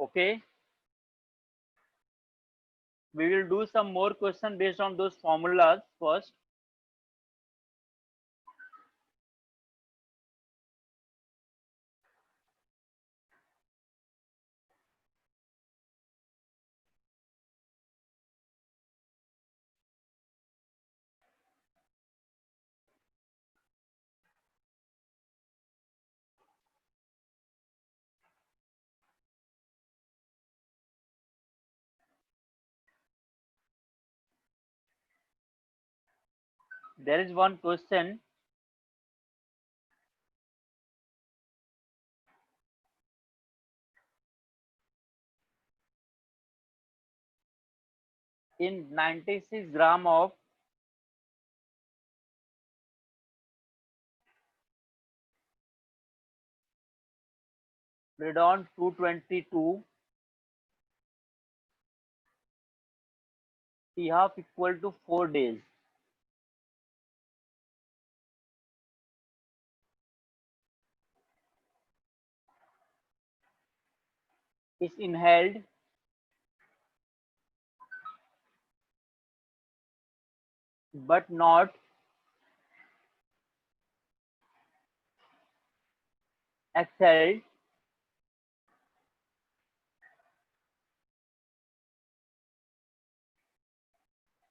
Okay, we will do some more question based on those formulas first. There is one question. In 96 gram of Redon 222, T half equal to 4 days. Is inhaled but not exhaled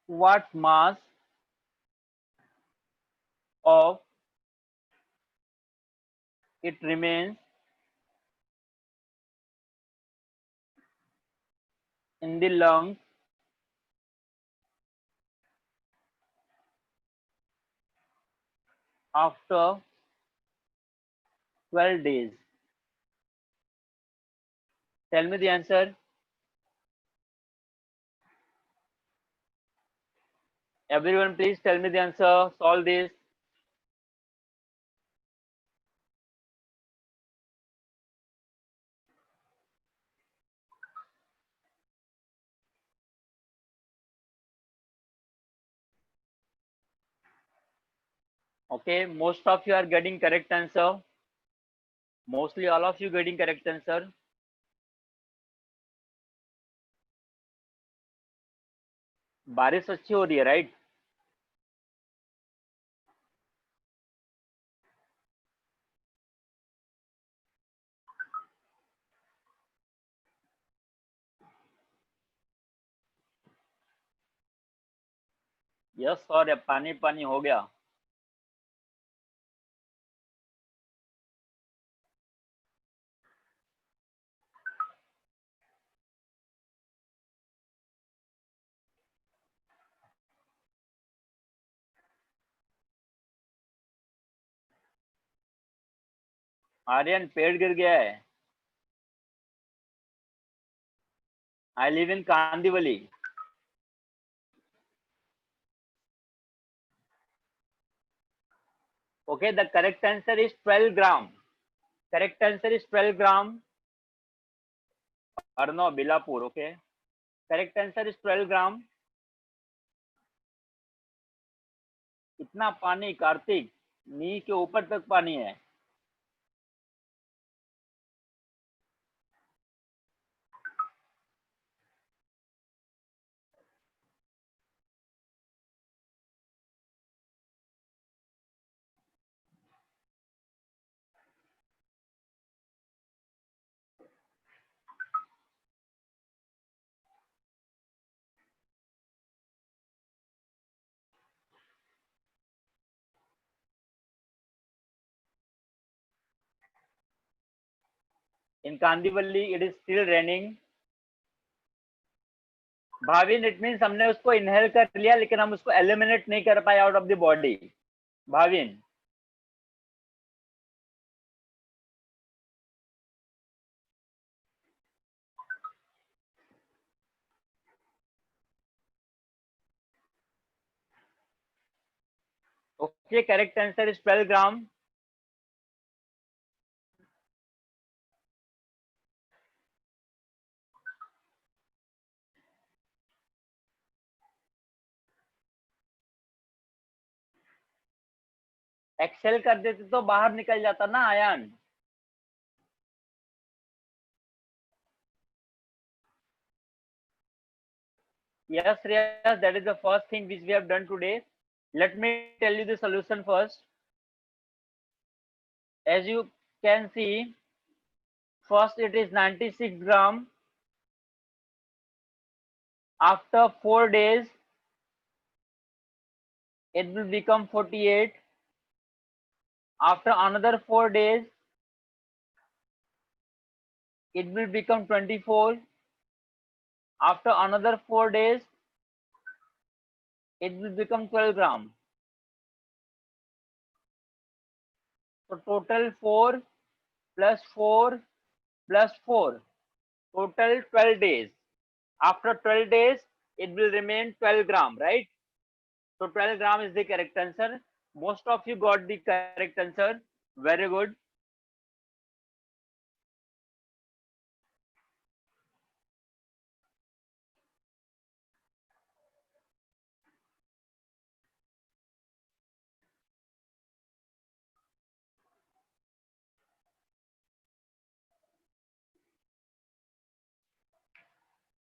what mass of it remains in the lungs after 12 days. Tell me the answer. Everyone, please tell me the answer. Solve this. Okay, most of you are getting correct answer. Mostly all of you getting correct answer. बारिश अच्छी हो रही है, right? Yes sir, पानी पानी हो गया. आर्यन, पेड़ गिर गया है. I live in Kandivali. Okay, the correct answer is 12 gram. Correct answer is 12 gram. Arno, Bilapur. Okay. Correct answer is 12 gram. इतना पानी कार्तिक, नी के ऊपर तक पानी है. In Kandivali, it is still raining. Bhavin, it means हमने उसको इनहेल कर लिया लेकिन हम उसको एलिमिनेट नहीं कर पाए out of the body. Bhavin, okay. Correct answer is 12 gram. एक्सेल कर देते तो बाहर निकल जाता ना ion. Yes, Shreyas, that is the first thing which we have done today. Let me tell you the solution first. As you can see, first it is 96 gram. After 4 days, it will become 48. After another 4 days, it will become 24. After another 4 days, it will become 12 gram. So total 4 plus 4 plus 4. Total 12 days. After 12 days, it will remain 12 gram, right? So 12 gram is the correct answer. Most of you got the correct answer. Very good.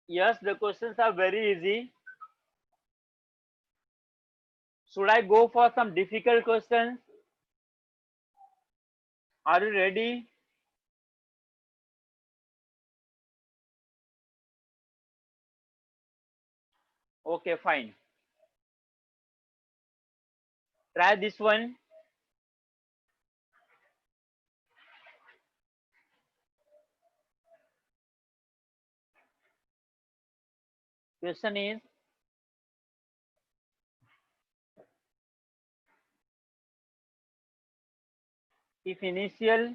Yes, the questions are very easy. Should I go for some difficult questions? Are you ready? Okay, fine. Try this one. Question is, if initial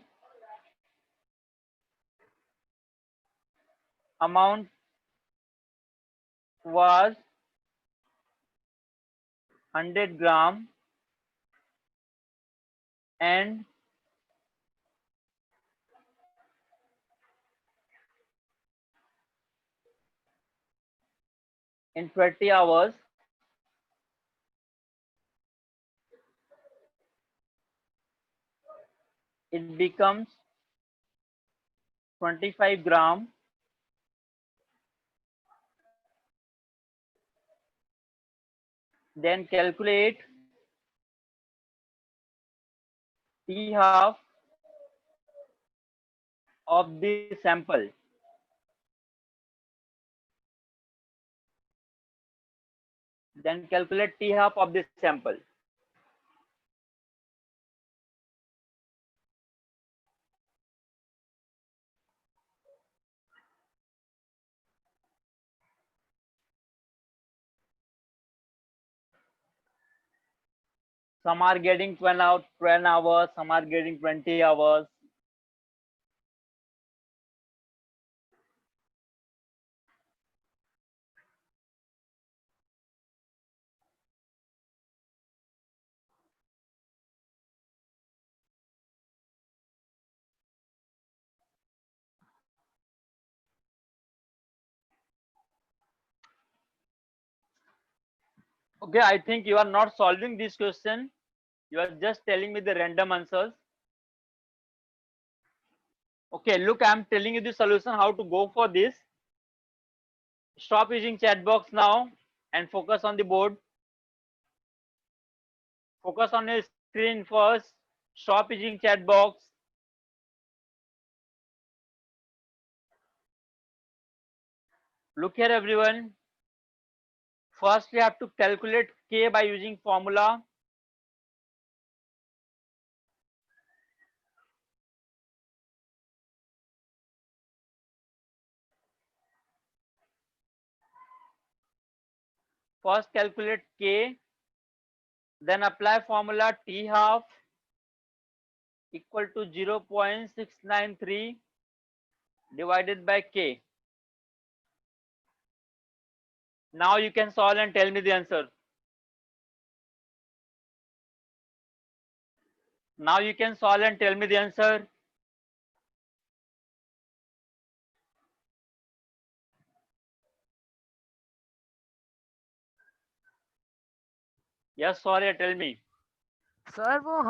amount was 100 gram and in 20 hours it becomes 25 gram, then calculate T half of the sample. Then calculate T half of the sample. Some are getting 12 hours, some are getting 20 hours. Okay, I think you are not solving this question. You are just telling me the random answers. Okay, look, I'm telling you the solution how to go for this. Stop using chat box now and focus on the board. Focus on your screen first. Stop using chat box. Look here, everyone. First, we have to calculate K by using formula. First, calculate K. Then apply formula T half equal to 0.693 divided by K. Now you can solve and tell me the answer. Now you can solve and tell me the answer. Yes, sorry, tell me. Sir वो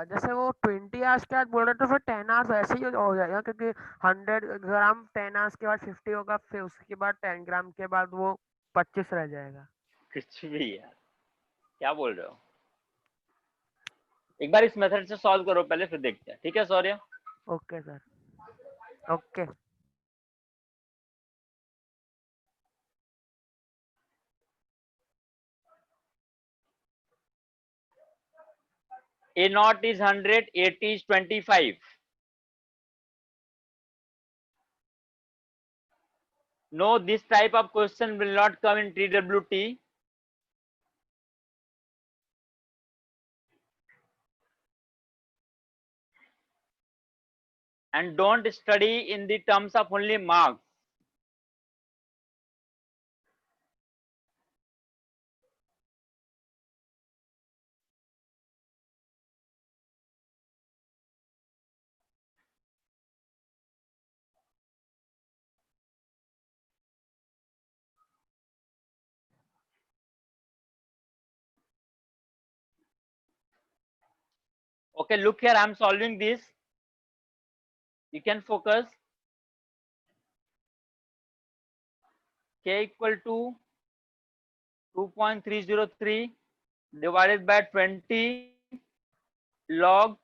जैसे वो 20 hours के बाद बोल रहे तो फिर 10 hours वैसे ही हो जाएगा क्योंकि 100 ग्राम 10 आवर्स के बाद 50 होगा फिर उसके बाद 10 ग्राम के बाद वो 25 रह जाएगा। कुछ भी यार, क्या बोल रहे हो? एक बार इस मेथड से सॉल्व करो पहले, फिर देखते हैं, ठीक है सौर्य? Okay sir, okay. A naught is 100, 80 is 25. No, this type of question will not come in TWT. And don't study in the terms of only marks. Okay, look here, I'm solving this. You can focus. K equal to 2.303 divided by 20 log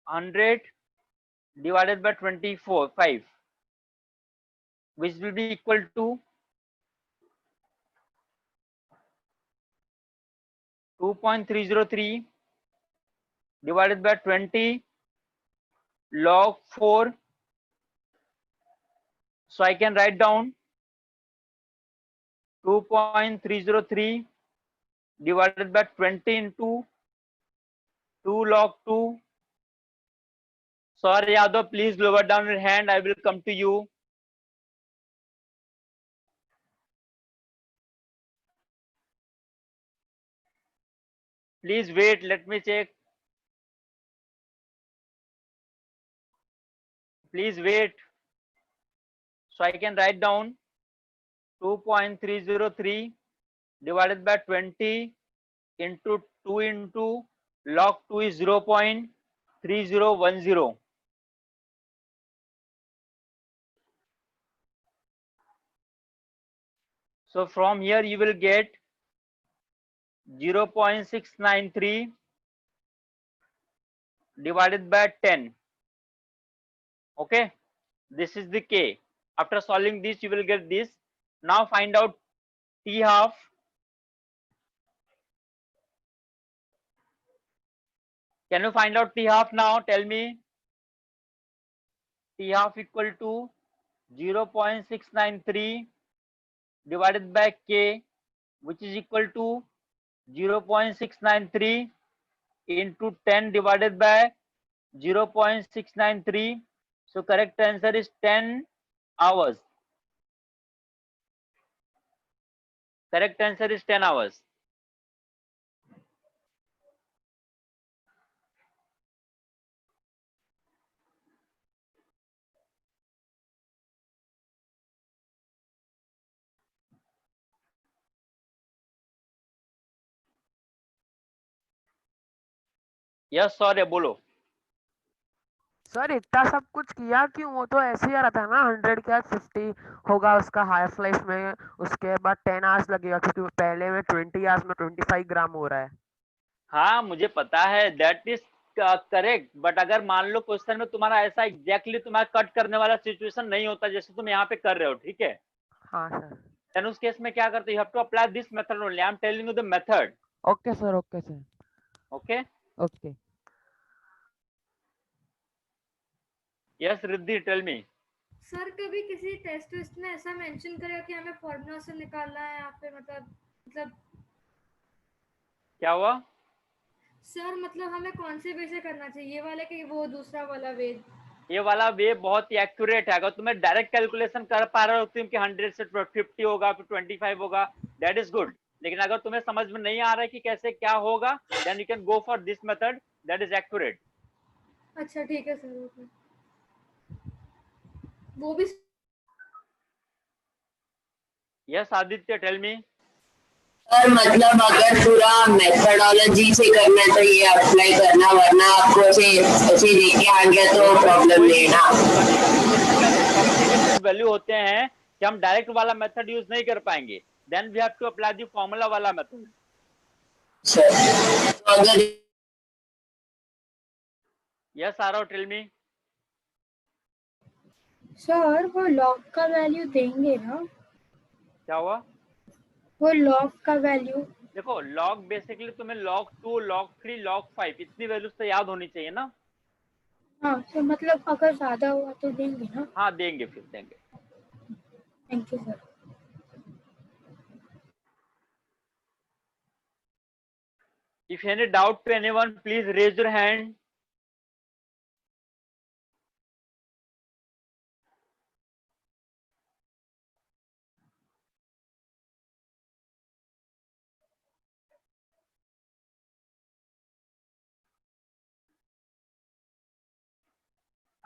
100 divided by 5, which will be equal to 2.303 divided by 20 log 4. So I can write down 2.303 divided by 20 into 2 log 2. Sorry, Yadav, please lower down your hand. I will come to you. Please wait, let me check. Please wait. So I can write down 2.303 divided by 20 into 2 into log 2 is 0.3010. So from here you will get 0.693 divided by 10. Okay, this is the K. After solving this you will get this. Now find out T half. Can you find out T half now? Tell me. T half equal to 0.693 divided by K, which is equal to 0.693 into 10 divided by 0.693. So correct answer is 10 hours. Correct answer is 10 hours. Yes, sorry, बोलो. Sir इतना सब कुछ किया क्यों? वो तो ऐसे ही आ रहा था ना, 100 के 50 होगा उसका हाफ लाइफ में, उसके बाद 10 आवर्स लगेगा, क्योंकि पहले में 20 आवर्स में 25 ग्राम हो रहा है। हाँ मुझे पता है, दैट इज करेक्ट, बट अगर मान लो क्वेश्चन में तुम्हारा ऐसा एग्जैक्टली तुम्हारा कट करने वाला सिचुएशन नहीं होता जैसे तुम यहाँ पे कर रहे हो, ठीक है? हाँ सर। देन उस केस में क्या करते, you have to apply this method only. I am telling you the method. Okay sir, okay sir, okay. Okay. Yes Riddhi, tell me. Sir कभी किसी टेस्ट वेस्ट में ऐसा मेंशन करेगा कि हमें फॉर्मूला से निकालना है या फिर मतलब क्या हुआ? सर मतलब हमें कौन से वे से करना चाहिए, ये वाला कि वो दूसरा वाला वे? ये वाला वे बहुत ही एक्यूरेट है. अगर तुम्हें डायरेक्ट कैलकुलेशन कर पा रहे हो तुम कि 100 से 50 होगा फिर 25 होगा, दैट इज गुड. लेकिन अगर तुम्हें समझ में नहीं आ रहा है कि कैसे क्या होगा, then you can go for this method, that is accurate. अच्छा ठीक है सर, ओके. वो भी yes Aditya, tell me. Sir मतलब अगर पूरा मेथडोलॉजी से करना है तो ये अप्लाई करना, वरना आपको ऐसे देके आ गया तो प्रॉब्लम नहीं है ना. वैल्यू होते हैं कि हम डायरेक्ट वाला मेथड यूज नहीं कर पाएंगे, then we have to apply the formula वाला मेथड। तो अगर yes Aarav, tell me. Sir वो लॉग का वैल्यू देंगे ना? क्या हुआ? वो लॉग का वैल्यू देखो लॉग बेसिकली तुम्हें log 2 log 3 log 5 इतनी वैल्यूज तो याद होनी चाहिए ना। हाँ, तो मतलब अगर ज्यादा हुआ तो देंगे ना? हाँ देंगे, फिर देंगे। Thank you sir. If any doubt to anyone, please raise your hand.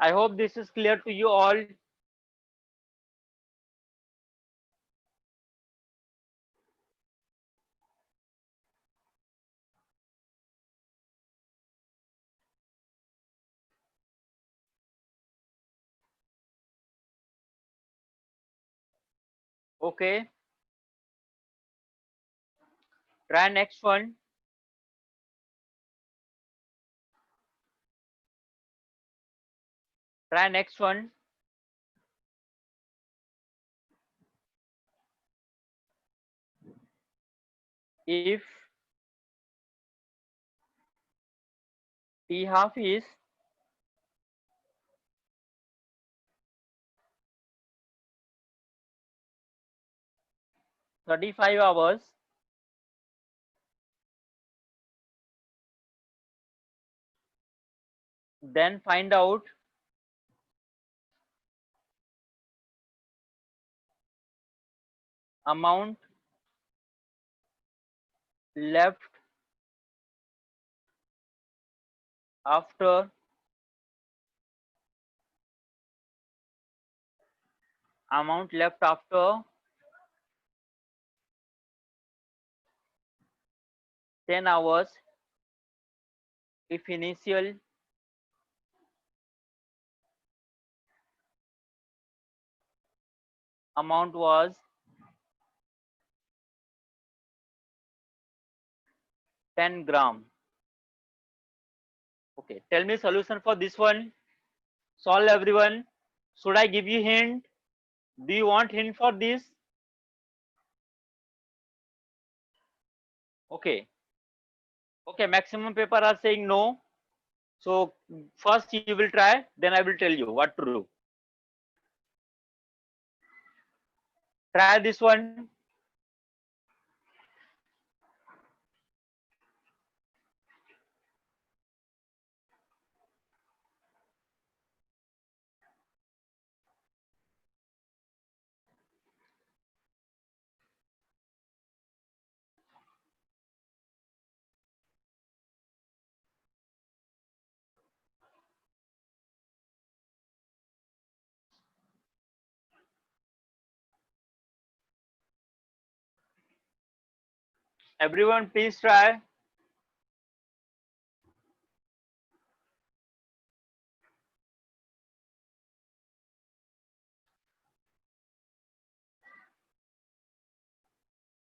I hope this is clear to you all. Okay. Try next one. Try next one. If T half is 35 hours, then find out amount left after 10 hours if initial amount was 10 gram. Okay, tell me solution for this one. Solve everyone. Should I give you hint? Do you want hint for this? Okay. Okay, maximum people are saying no. So first you will try, then I will tell you what to do. Try this one. Everyone please try.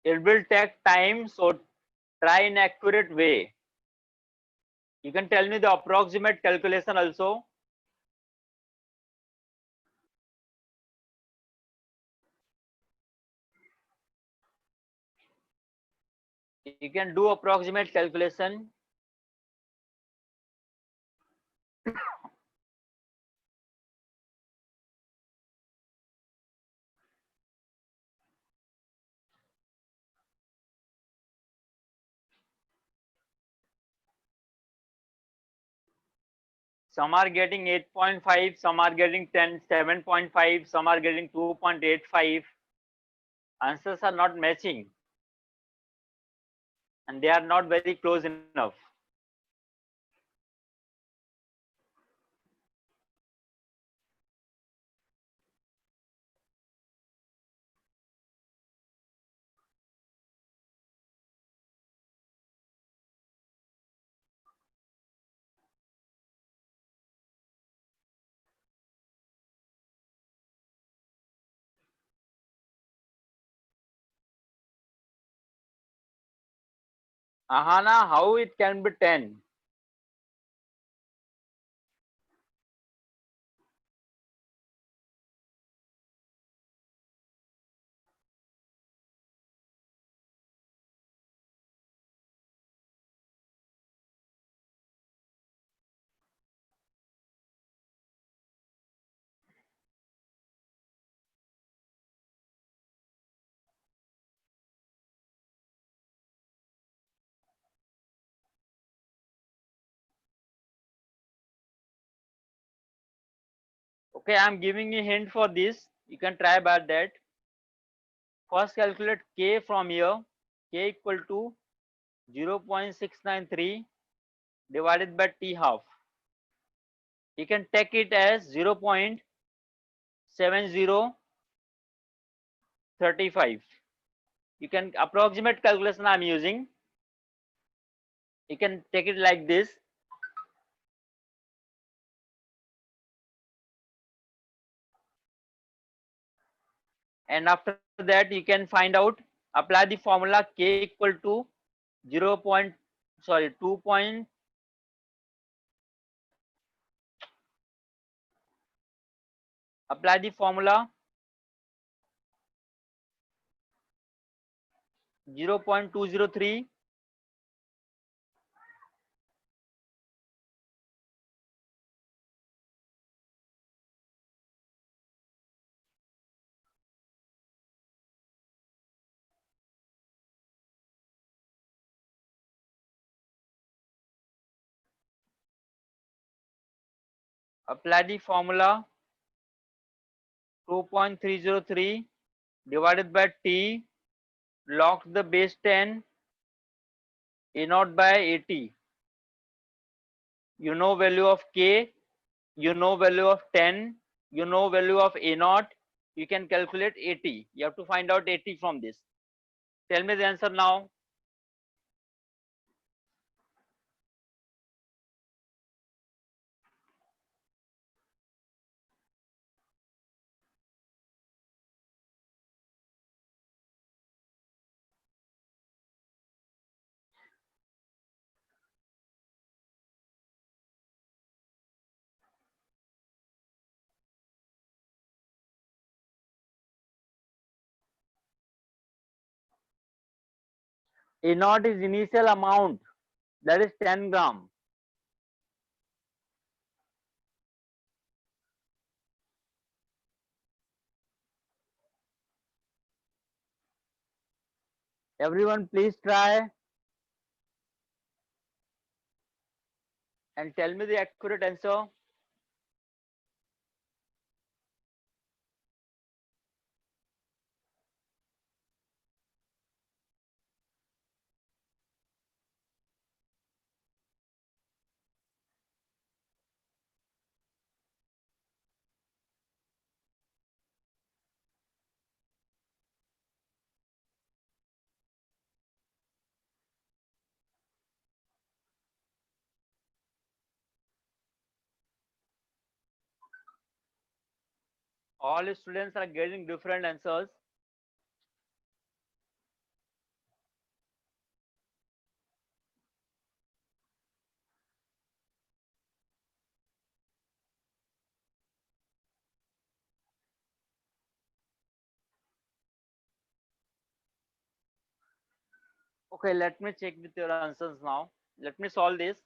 It will take time, so try in accurate way. You can tell me the approximate calculation also. You can do approximate calculation. Some are getting 8.5, some are getting 7.5, some are getting 2.85. Answers are not matching and they are not very close enough. Ahana, how it can be 10? Okay, I'm giving you a hint for this. You can try by that. First calculate k from here. K equal to 0.693 divided by t half. You can take it as 0.7035. You can approximate calculation I'm using. You can take it like this. And after that you can find out, apply the formula k equal to 0. Sorry, 2. Apply the formula 0.203 apply the formula 2.303 divided by t log the base 10 a naught by 80. You know value of k, you know value of 10, you know value of a naught. You can calculate 80. You have to find out 80 from this. Tell me the answer now. A naught is initial amount, that is 10 gram. Everyone please try and tell me the accurate answer. All students are getting different answers. Okay, let me check with your answers now. Let me solve this.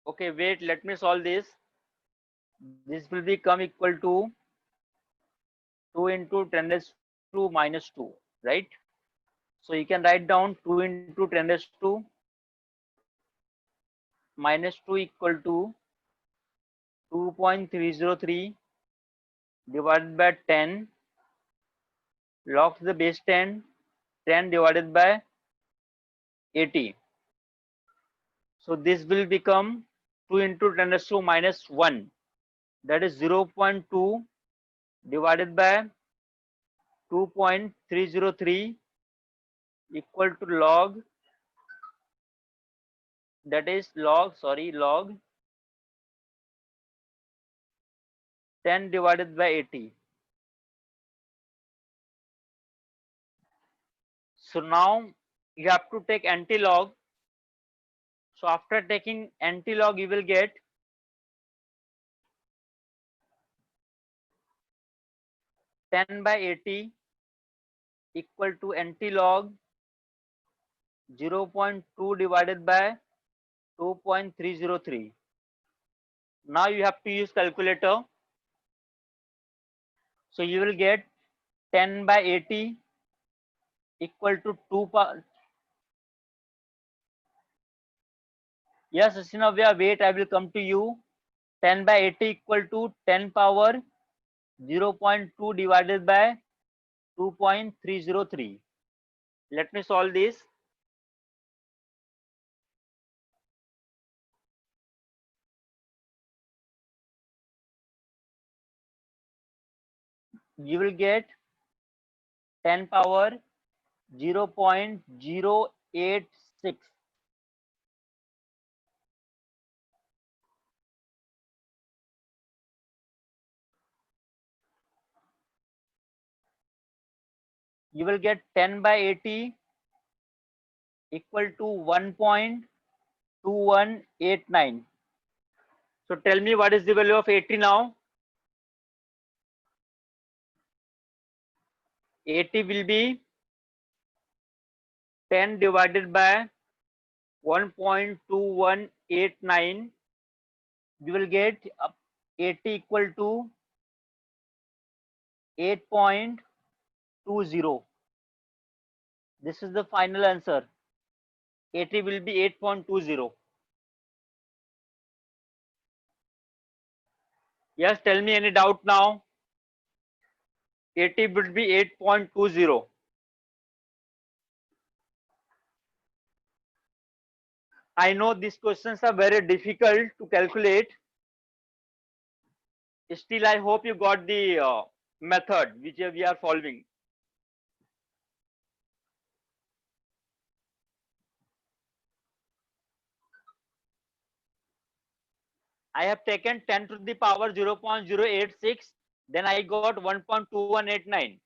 Okay, wait, let me solve this. This will become equal to 2 into 10 raised to minus 2, right? So you can write down 2 into 10 raised to minus 2 equal to 2.303 divided by 10 log to the base 10, 10 divided by 80. So this will become 2 into 10 raised to minus 1, that is 0.2 divided by 2.303 equal to log, that is log 10 divided by 80. So now you have to take anti-log. So after taking anti-log, you will get 10 by 80 equal to anti-log 0.2 divided by 2.303. Now you have to use calculator. So you will get 10 by 80 equal to 2. Yes, Sinavya, wait, I will come to you. 10 by 80 equal to 10 power 0.2 divided by 2.303. Let me solve this. You will get 10 power 0.086. You will get 10 by 80 equal to 1.2189. So tell me what is the value of 80 now? 80 will be 10 divided by 1.2189. You will get 80 equal to 8.20. This is the final answer. 80 will be 8.20. Yes, tell me any doubt now. 80 would be 8.20. I know these questions are very difficult to calculate. Still, I hope you got the method which we are following. I have taken 10 to the power 0.086. Then I got 1.2189.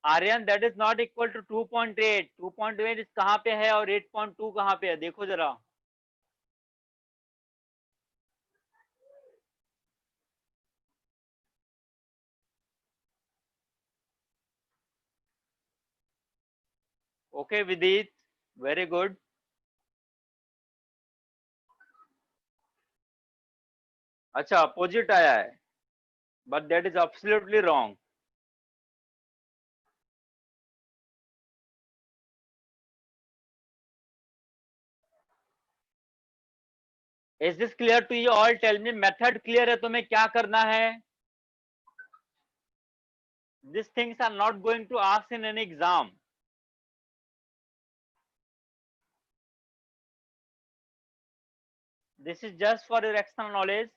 Aryan that is not equal to 2.8. 2.8 कहाँ पे है और 8.2 कहाँ पे है, देखो जरा. Okay विदित, वेरी गुड. अच्छा अपोजिट आया है, but that is absolutely wrong. Is this clear to you all? Tell me, method clear है? तुम्हें क्या करना है? This things are not going to ask in an exam. This is just for your extra knowledge.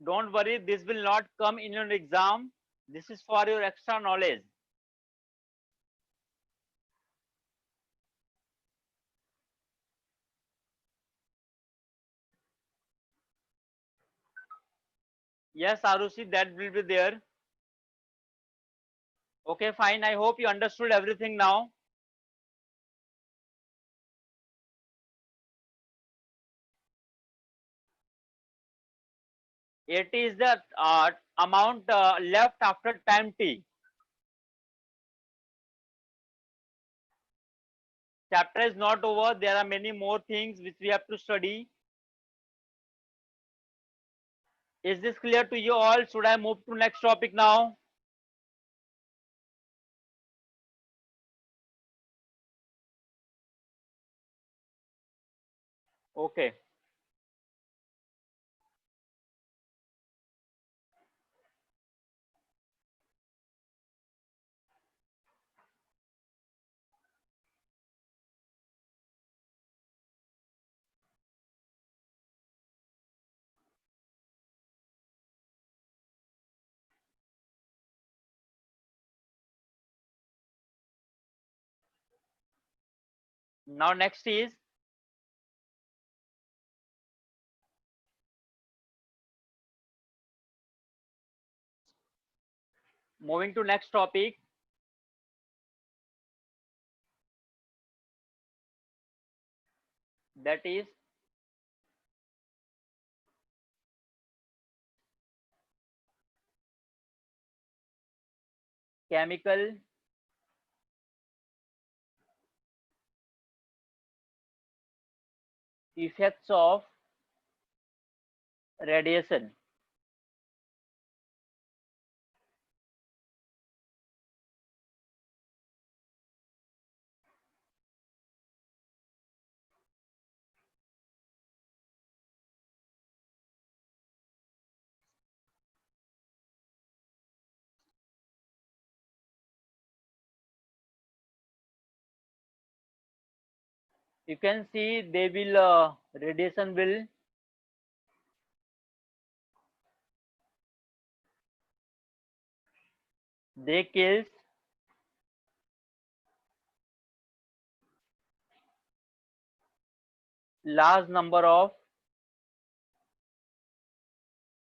Don't worry, this will not come in your exam. This is for your extra knowledge. Yes, Arushi, that will be there. Okay, fine. I hope you understood everything now. It is the amount left after time t. Chapter is not over. There are many more things which we have to study. Is this clear to you all? Should I move to next topic now? Okay. Now next is moving to next topic. That is chemical effects of radiation. You can see they will radiation will they kills large number of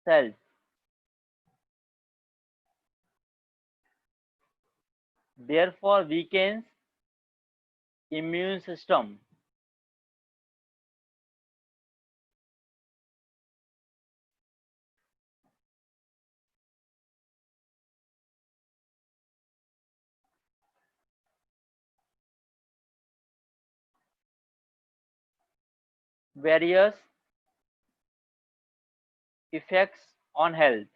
cells, therefore weakens immune system. Various effects on health.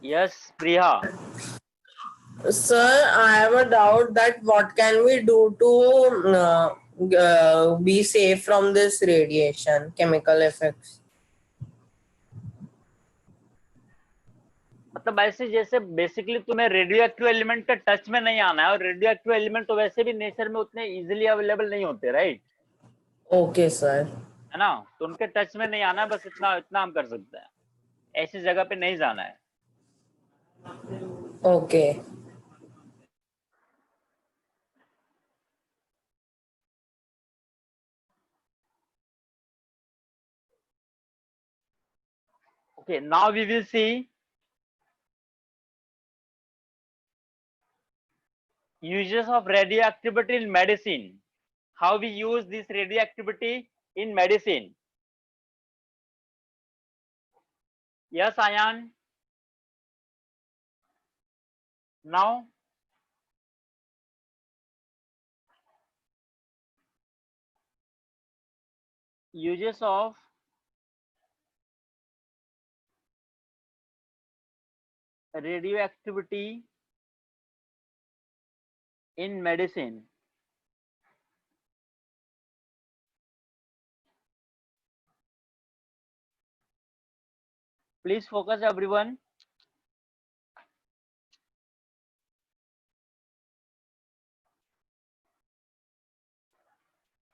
Yes, Priya. Sir, I have a doubt that what can we do to be safe from this radiation, chemical effects? मतलब ऐसे जैसे basically तुम्हें radio active element के touch में नहीं आना है, और रेडियो एक्टिव एलिमेंट तो वैसे भी नेचर में उतने इजीली अवेलेबल नहीं होते, राइट? Okay, sir. है ना, तो उनके टच में नहीं आना है, बस इतना इतना हम कर सकते हैं, ऐसी जगह पे नहीं जाना है. Okay. Okay, now we will see uses of radioactivity in medicine. How we use this radioactivity in medicine. Yes, Ayan. Now uses of radioactivity in medicine. Please focus, everyone.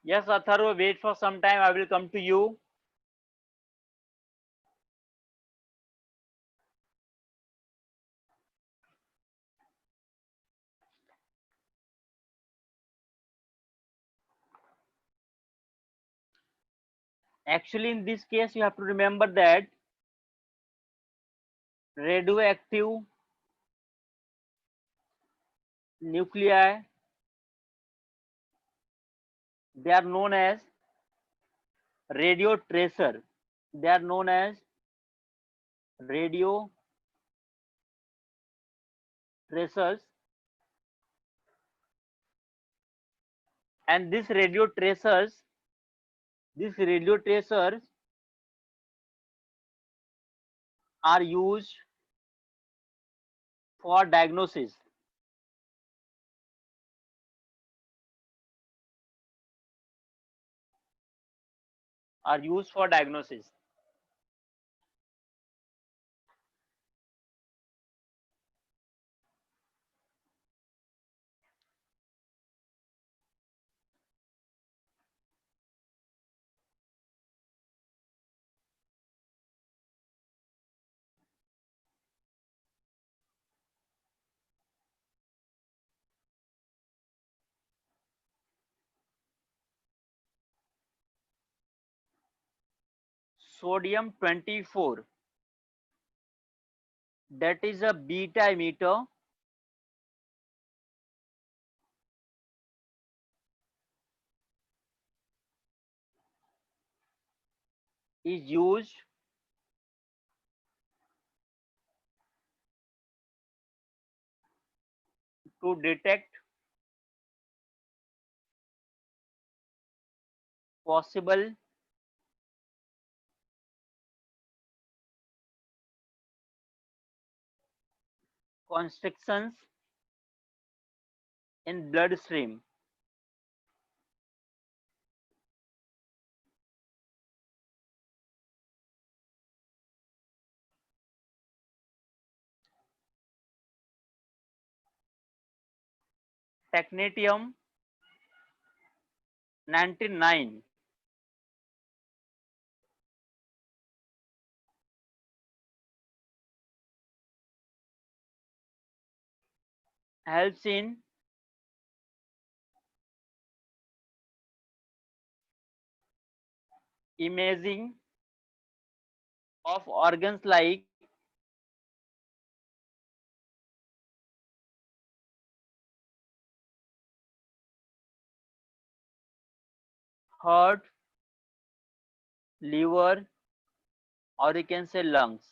Yes, Atharva, wait for some time. I will come to you. Actually, in this case, you have to remember that radioactive nuclei, they are known as radio tracer. They are known as radio tracers, and these radio tracers are used for diagnosis. Are used for diagnosis. sodium 24, that is a beta emitter, is used to detect possible constrictions in bloodstream. Technetium 99, helps in imaging of organs like heart, liver, or you can say lungs.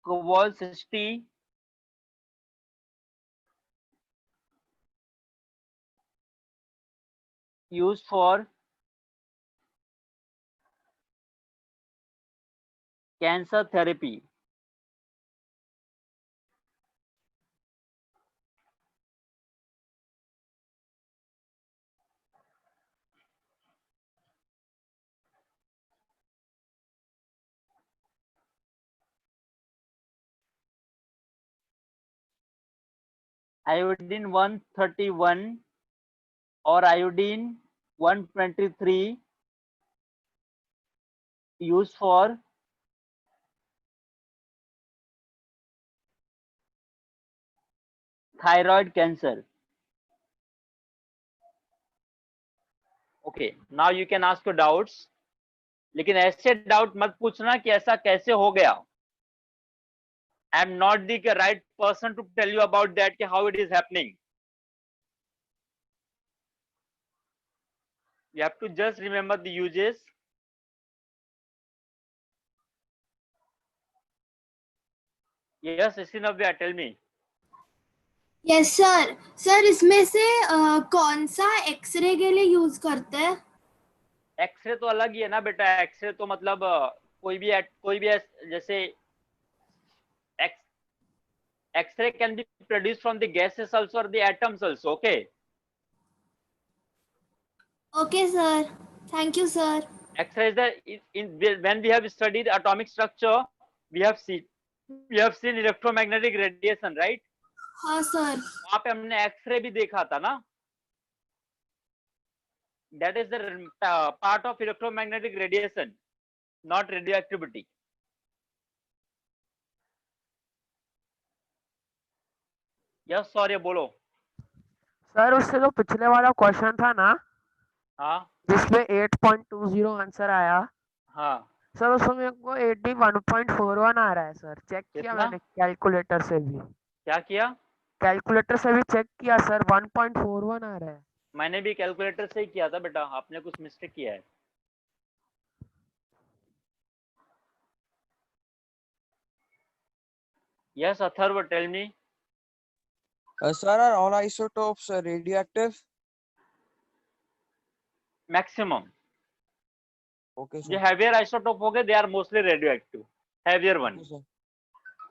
Cobalt 60 used for cancer therapy. Iodine 131 or iodine 123 used for thyroid cancer. Okay, now you can ask your doubts. लेकिन ऐसे doubt मत पूछना कि ऐसा कैसे हो गया. I am not the right person to tell you about that, how it is happening. You have to just remember the uses. Yes, Sinavya, tell me. Yes sir. Sir इसमें से कौन सा एक्सरे के लिए यूज करते हैं? X ray तो अलग ही है ना बेटा. एक्सरे तो मतलब कोई भी जैसे X-ray can be produce from the gases also और the atoms also. Okay. Okay sir. Thank you sir. X-ray is when we have studied atomic structure, we have seen electromagnetic radiation, right? हाँ sir. वहां पे हमने x ray भी देखा था ना. That is the part of electromagnetic radiation, not radioactivity. Yes, sorry, बोलो. Sir उससे जो पिछले वाला क्वेश्चन था ना, हाँ जिसमें 8.20 आंसर आया, हाँ. सर उसमें मेरे को 81.41 आ रहा है सर. चेक किया कितना? मैंने कैलकुलेटर से भी. क्या किया? कैलकुलेटर से भी चेक किया सर, 1.41 आ रहा है. मैंने भी कैलकुलेटर से ही किया था बेटा. आपने कुछ मिस्टेक किया है. Yes, Atharva, tell me. Sir, are all isotopes radioactive? Maximum. Okay, जो sir. heavier isotope हो गए, they are mostly radioactive. Heavier one. Okay, sir.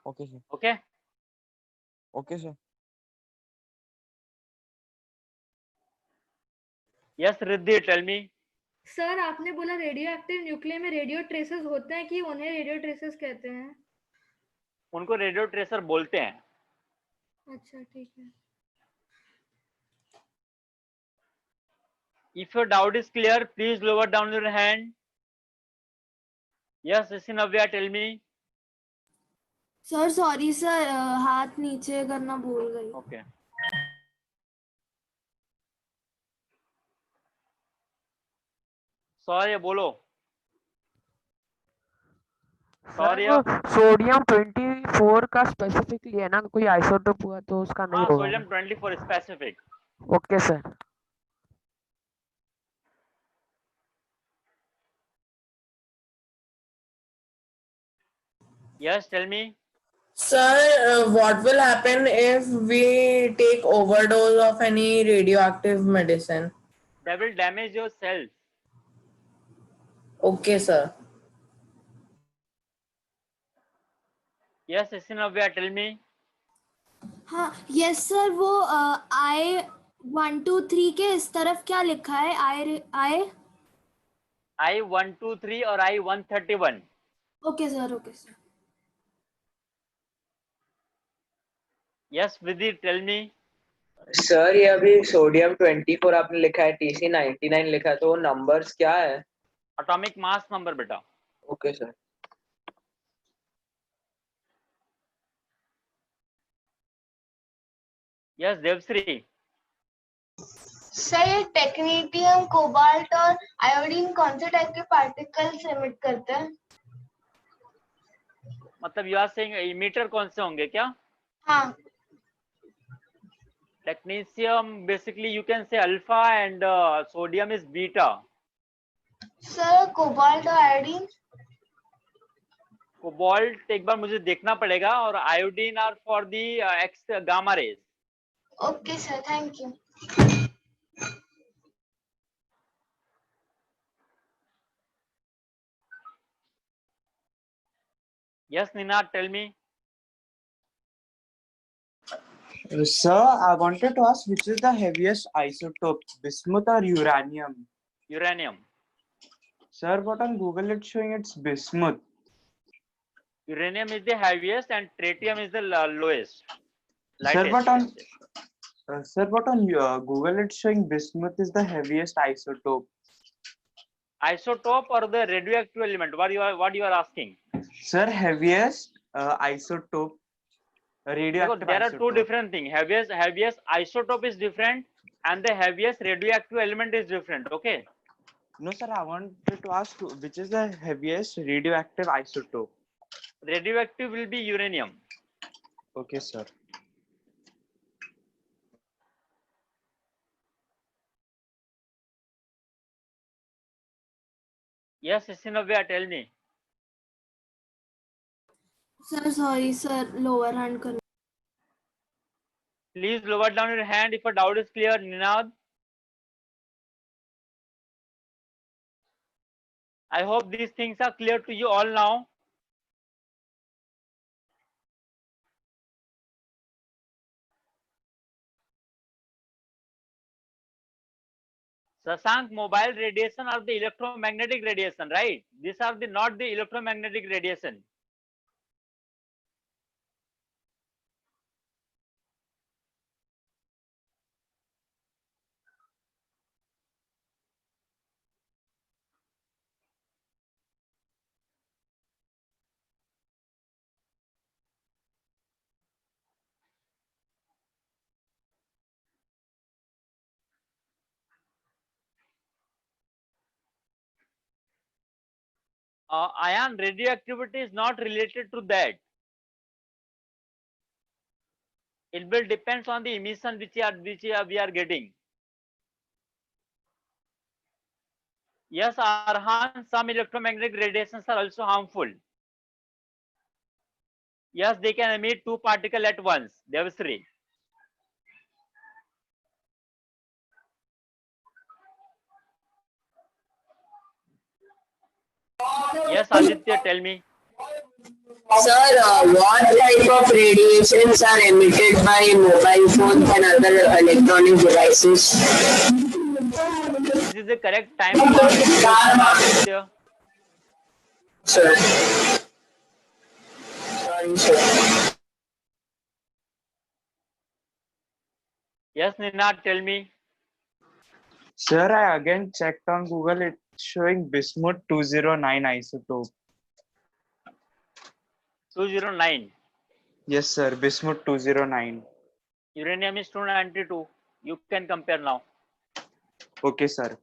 Okay, sir. Okay. Okay, sir. Yes, Riddhi, tell me. Sir आपने बोला radio active nuclear में radio traces होते हैं कि उन्हें रेडियो ट्रेसेस कहते हैं? उनको रेडियो ट्रेसर बोलते हैं. अच्छा ठीक है. If your doubt is clear, please lower down your hand. Yes, Sinavya, tell me. Sir sorry sir, हाथ नीचे करना भूल गई. Okay. सौर्य बोलो. सर सौर्य. वो सोडियम 24 का स्पेसिफिकली है ना, कोई आइसोटोप हुआ तो उसका नहीं हाँ, होगा. Sodium 24 specific. Okay sir. Yes, tell me. Sir, what will happen if we take overdose of any radioactive medicine? That will damage your cells. Okay, sir. Yes, Sinavya, tell me. हाँ yes sir, वो I123 के इस तरफ क्या लिखा है? I I123 और I131. Okay sir, okay sir. Yes, Vidhi, tell me. Sir ये अभी सोडियम 24 आपने लिखा है, TC 99 लिखा है, तो नंबर्स क्या है? Atomic mass number बेटा. Okay sir. Yes, Devsri. Sir ये टेक्नीटियम, कोबाल्ट और आयोडीन कौन से टाइप के पार्टिकल्स एमिट करते हैं? मतलब यू आर सेइंग इमीटर कौन से होंगे क्या? हाँ. Technetium, basically you can say alpha and sodium is beta. Sir cobalt और आयोडीन? Cobalt एक बार मुझे देखना पड़ेगा, और iodine are for the X gamma rays. Okay sir, thank you. Yes, Nina, tell me. Sir, I wanted to ask which is the heaviest isotope, bismuth or uranium? Uranium. Sir, but on Google it's showing it's bismuth. Uranium is the heaviest and tritium is the lowest. Sir, Lightest, but you on can say. Sir, but on Google it's showing bismuth is the heaviest isotope. Isotope or the radioactive element? What you are asking? Sir, heaviest isotope, Because radioactive there are isotope. two different things. Heaviest isotope is different, and the heaviest radioactive element is different. Okay. No, sir, I wanted to ask which is the heaviest radioactive isotope. Radioactive will be uranium. Okay, sir. Yes, Sinavya, tell me. Sir sorry sir, lower hand कर. Please lower down your hand if a doubt is clear. Ninad. I hope these things are clear to you all now. Sasank, mobile radiation are the electromagnetic radiation, right? These are the not the electromagnetic radiation. Ion radioactivity is not related to that. It will depends on the emission which we are getting. Yes, Arhan, some electromagnetic radiations are also harmful. Yes, they can emit two particles at once. Devasri. Yes, Aditya, tell me. Sir, what type of radiations are emitted by mobile phones and other electronic devices? This is the correct time to ask this question, Aditya. Sir. Sorry, sir. Yes, Nina, tell me. Sir, I again checked on Google. It's showing bismuth 209 isotope. 209. Yes, sir. Bismuth 209. Uranium is 292. You can compare now. Okay, sir.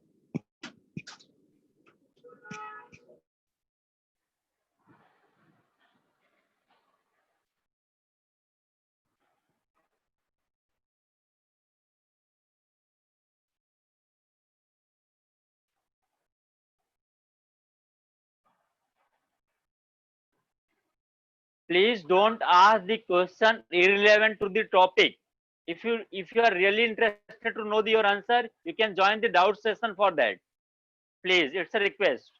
Please don't ask the question irrelevant to the topic. If you are really interested to know your answer, you can join the doubt session for that. Please, it's a request.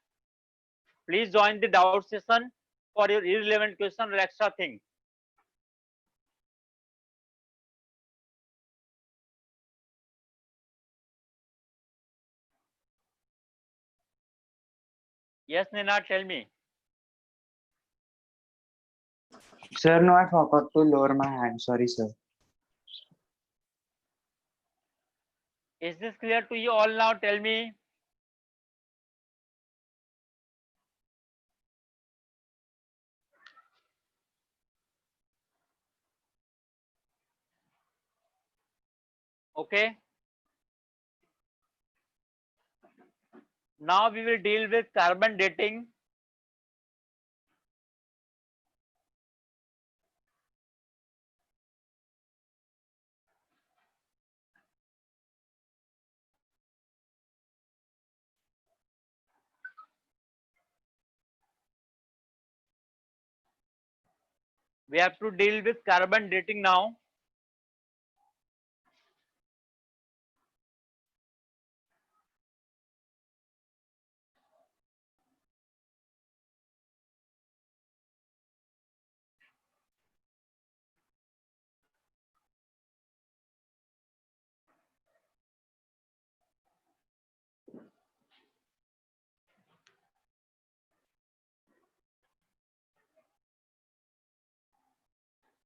Please join the doubt session for your irrelevant question or extra thing. Yes, Nina, tell me. Sir, no, I forgot to lower my hand. Sorry, sir. Is this clear to you all now? Tell me. Okay. Now we will deal with carbon dating. We have to deal with carbon dating now.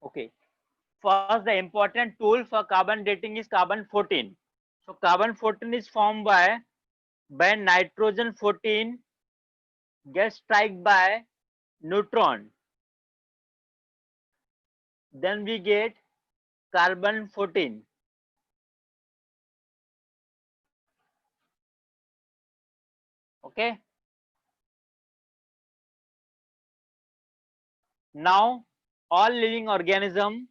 Okay. First, the important tool for carbon dating is carbon 14. So carbon 14 is formed by nitrogen 14 gets struck by neutron. Then we get carbon 14. Okay. Now all living organism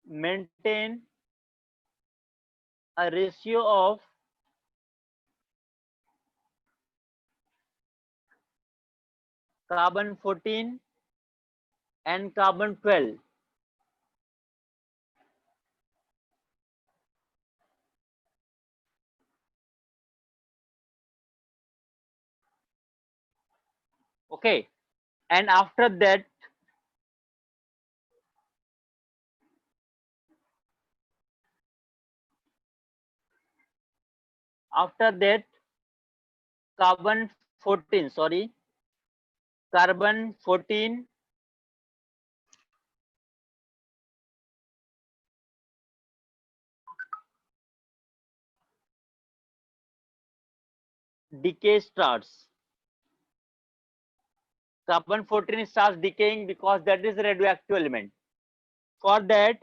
maintain a ratio of carbon 14 and carbon 12. Okay. And after that, carbon 14, sorry, carbon 14 decay starts. Carbon 14 starts decaying because that is a radioactive element. For that,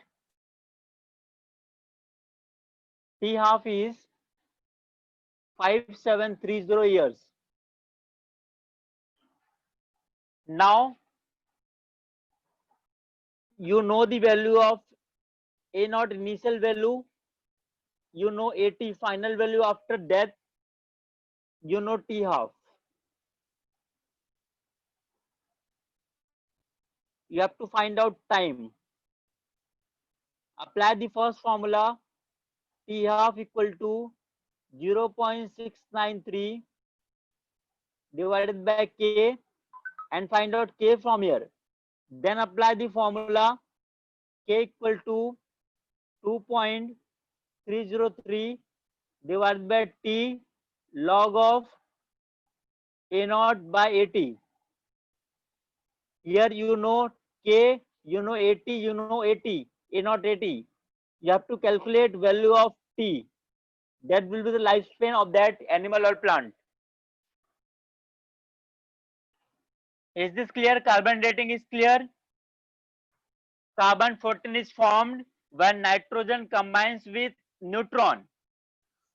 T half is 5730 years. Now you know the value of A naught initial value, you know AT final value after death, you know T half. You have to find out time. Apply the first formula, T half equal to 0.693 divided by K, and find out K from here. Then apply the formula, K equal to 2.303 divided by T log of A naught by AT. Here you know K, you know AT, you know AT. A0 AT. You have to calculate value of T. That will be the lifespan of that animal or plant. Is this clear? Carbon dating is clear. Carbon 14 is formed when nitrogen combines with neutron.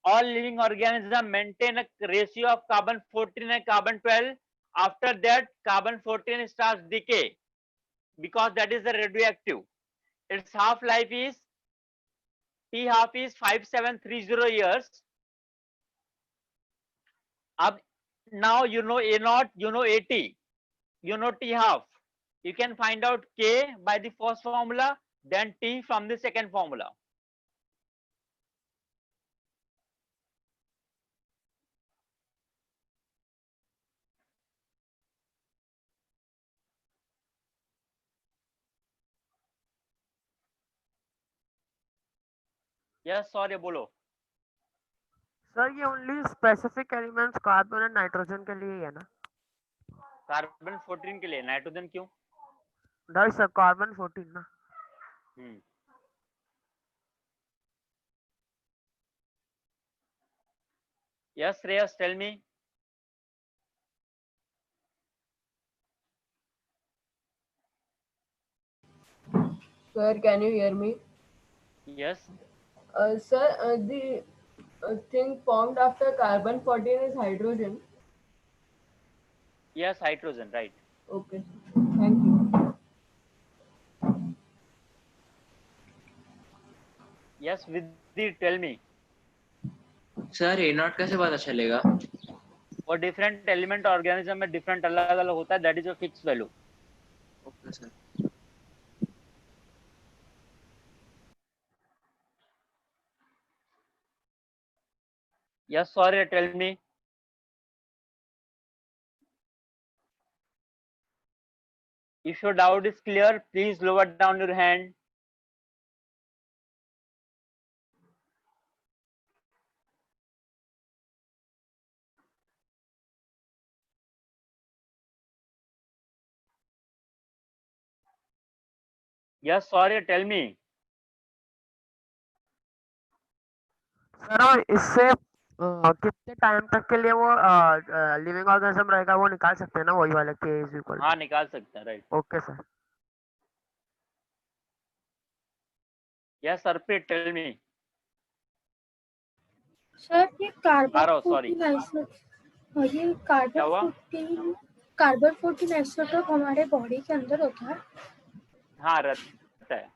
All living organisms maintain a ratio of carbon 14 and carbon 12. After that, carbon 14 starts decay because that is the radioactive. Its half-life is T half is 5730 years. Now you know A0, you know AT, you know T half. You can find out K by the first formula, then T from the second formula. Yes, sorry, बोलो. Sir ये only specific elements carbon and nitrogen के लिए ही है ना? Carbon 14 के लिए, nitrogen क्यों? नहीं सर, कार्बन 14 ना. Yes, Shreyas, tell me. Sir, can you hear me? Yes. Sir, the thing formed after carbon 14 is hydrogen. Yes, hydrogen, right. Okay, thank you. Yes, Vidhi, tell me. Sir A0 कैसे पता चलेगा? वो different element organism में different अलग अलग होता है, that is a fix value. Okay sir. Yes, sorry, tell me. If your doubt is clear, please lower down your hand. Yes, sorry, tell me. Sir और इससे कितने टाइम तक के लिए वो लिविंग ऑर्गेनिज्म रहेगा वो निकाल सकते हैं ना, वही वाला के इज इक्वल. हाँ, निकाल सकते हैं, right. Okay sir. Yes, Arpit, tell me. Sir ये कार्बन Arav, sorry. 14 ये क्या हुआ? कार्बन 14 आइसोटोप हमारे बॉडी के अंदर होता है. हाँ, रहता है.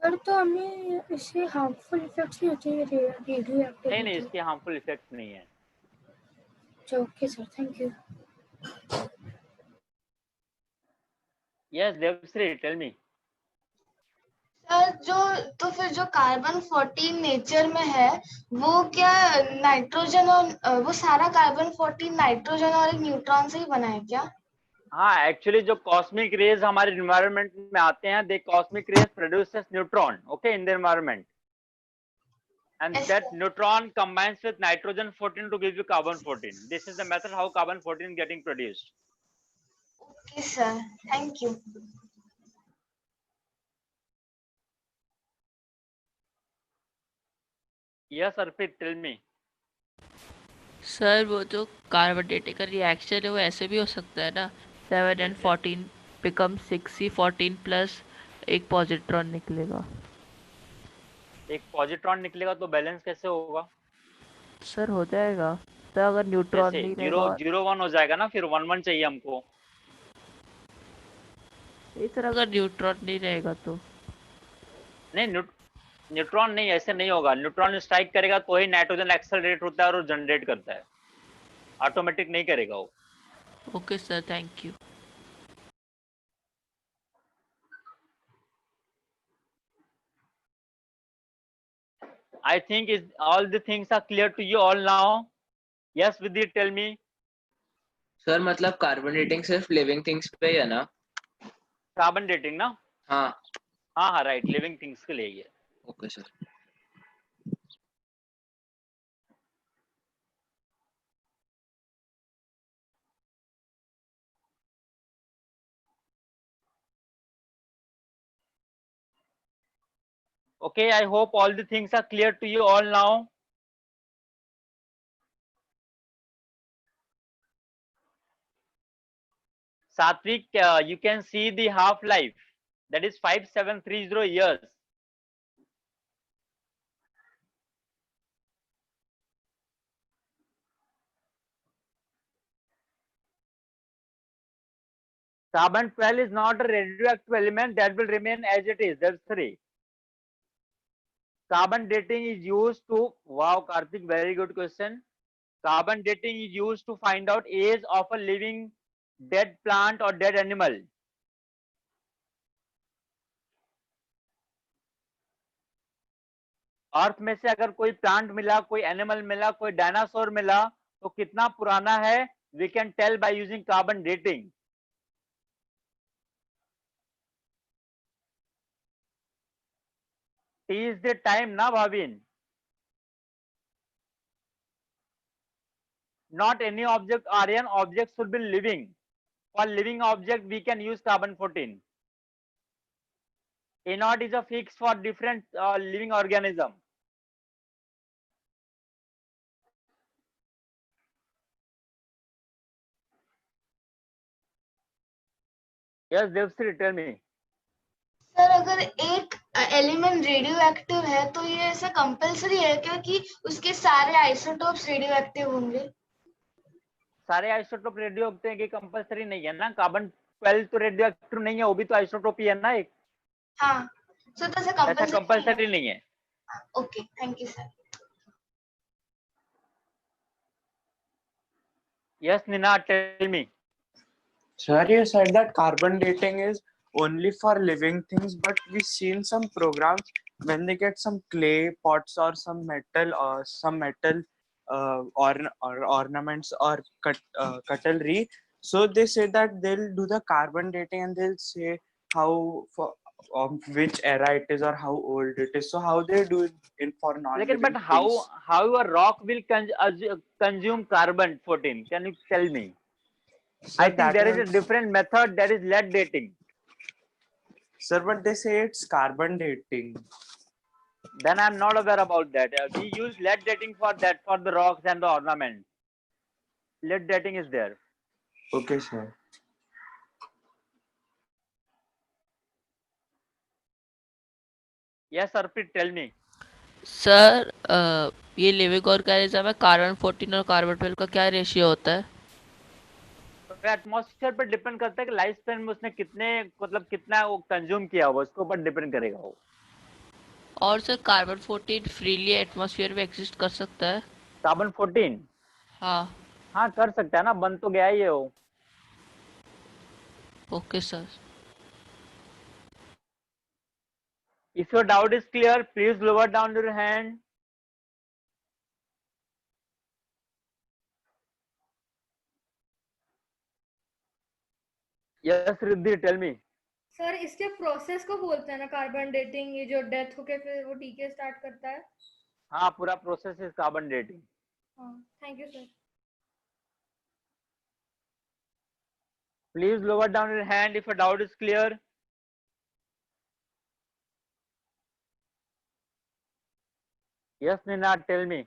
सर तो हमें इससे हार्मफुल इफेक्ट्स नहीं होते, रेडियो एक्टिव. नहीं, इसके हार्मफुल इफेक्ट नहीं है. Okay sir, thank you. Yes, Devsri, tell me. Sir फिर जो कार्बन 14 नेचर में है वो क्या नाइट्रोजन और वो सारा कार्बन 14 नाइट्रोजन और एक न्यूट्रॉन से ही बना है क्या? हाँ, एक्चुअली जो कॉस्मिक रेज हमारे एनवायरनमेंट में आते हैं, the cosmic rays produces neutron, okay, in the environment, and that neutron combines with nitrogen 14 to give you carbon 14. This is the method how carbon 14 is getting produced. Okay sir, thank you. Yes, Arpit, tell me. Sir वो जो carbon dating का reaction है वो ऐसे भी हो सकता है ना, 7 and 14 बिकम 6C14 प्लस एक पॉजिट्रॉन निकलेगा. एक पॉजिट्रॉन निकलेगा तो बैलेंस कैसे होगा? सर हो जाएगा, तो अगर न्यूट्रॉन नहीं रहेगा 0-0-1 हो जाएगा ना, फिर 1-1 चाहिए हमको. सर अगर न्यूट्रॉन नहीं रहेगा तो नहीं, न्यूट्रॉन नहीं, ऐसे नहीं होगा. न्यूट्रॉन स्ट्राइक करेगा तो ही नाइट्रोजन एक्सेलरेट होता है और जनरेट करता है, ऑटोमेटिक नहीं करेगा वो. Okay sir, thank you. I think is all the things are clear to you all now. Yes, Vidhi, tell me. Sir मतलब कार्बन डेटिंग सिर्फ लिविंग थिंग्स पे ही है ना? कार्बन डेटिंग ना? हाँ हाँ, राइट, लिविंग थिंग्स के लिए ही है. Okay sir. Okay, I hope all the things are clear to you all now. Satvik, you can see the half-life. That is 5730 years. Carbon 12 is not a radioactive element that will remain as it is. That's 3. Carbon dating is used to, wow, Karthik, very good question. Carbon dating is used to find out age of a living dead plant or dead animal. अर्थ में से अगर कोई plant मिला, कोई animal मिला, कोई dinosaur मिला, तो कितना पुराना है, we can tell by using carbon dating. T is the time, na Bhavin? Not any object, Aryan, objects should be living. For living object, we can use carbon 14. A naught is a fix for different living organism. Yes, Devsri, tell me. Sir अगर एक element radio active है तो ये ऐसा compulsory है क्या कि उसके सारे आइसोटोप्स रेडियो एक्टिव होंगे? सारे आइसोटोप रेडियो एक्टिव की कंपलसरी नहीं है ना. कार्बन 12 तो रेडियो एक्टिव नहीं है, वो भी तो आइसोटोप ही है ना एक. हाँ, सो तो ऐसा कंपलसरी नहीं है. Okay, thank you sir. Yes, Nina, tell me. Sir, you said that carbon dating is only for living things, but we've seen some programs when they get some clay pots or some metal or ornaments or cutlery. So they say that they'll do the carbon dating and they'll say how for which era it is or how old it is. So how they do it in for non-living But things? how a rock will consume carbon 14? Can you tell me? Sir, I think there is a different method, that is lead dating. Sir, but they say it's carbon dating. Then I'm not aware about that. We use lead dating for that, for the rocks and the ornament. Lead dating is there. Okay, sir. Yes, Arpit, tell me. Sir ये living organism है, carbon 14 और carbon 12 का क्या ratio होता है? Atmosphere पर depend करता है कि लाइफ स्पैन में उसने कितना वो कंज्यूम किया हुआ, उसके ऊपर डिपेंड करेगा वो. और सर कार्बन 14 फ्रीली एटमॉस्फेयर में एग्जिस्ट कर सकता है? कार्बन 14 हाँ कर सकता है ना, बन तो गया ही है वो. Okay sir. If your doubt is clear, please lower down your hand. Yes, Riddhi, tell me. Sir इसके प्रोसेस को बोलते हैं ना कार्बन डेटिंग, ये जो डेथ होके फिर वो टीके स्टार्ट करता है. हाँ, पूरा प्रोसेस इज कार्बन डेटिंग. हाँ, thank you sir. Please lower down your hand if your doubt is clear. Yes, Ninad, tell me.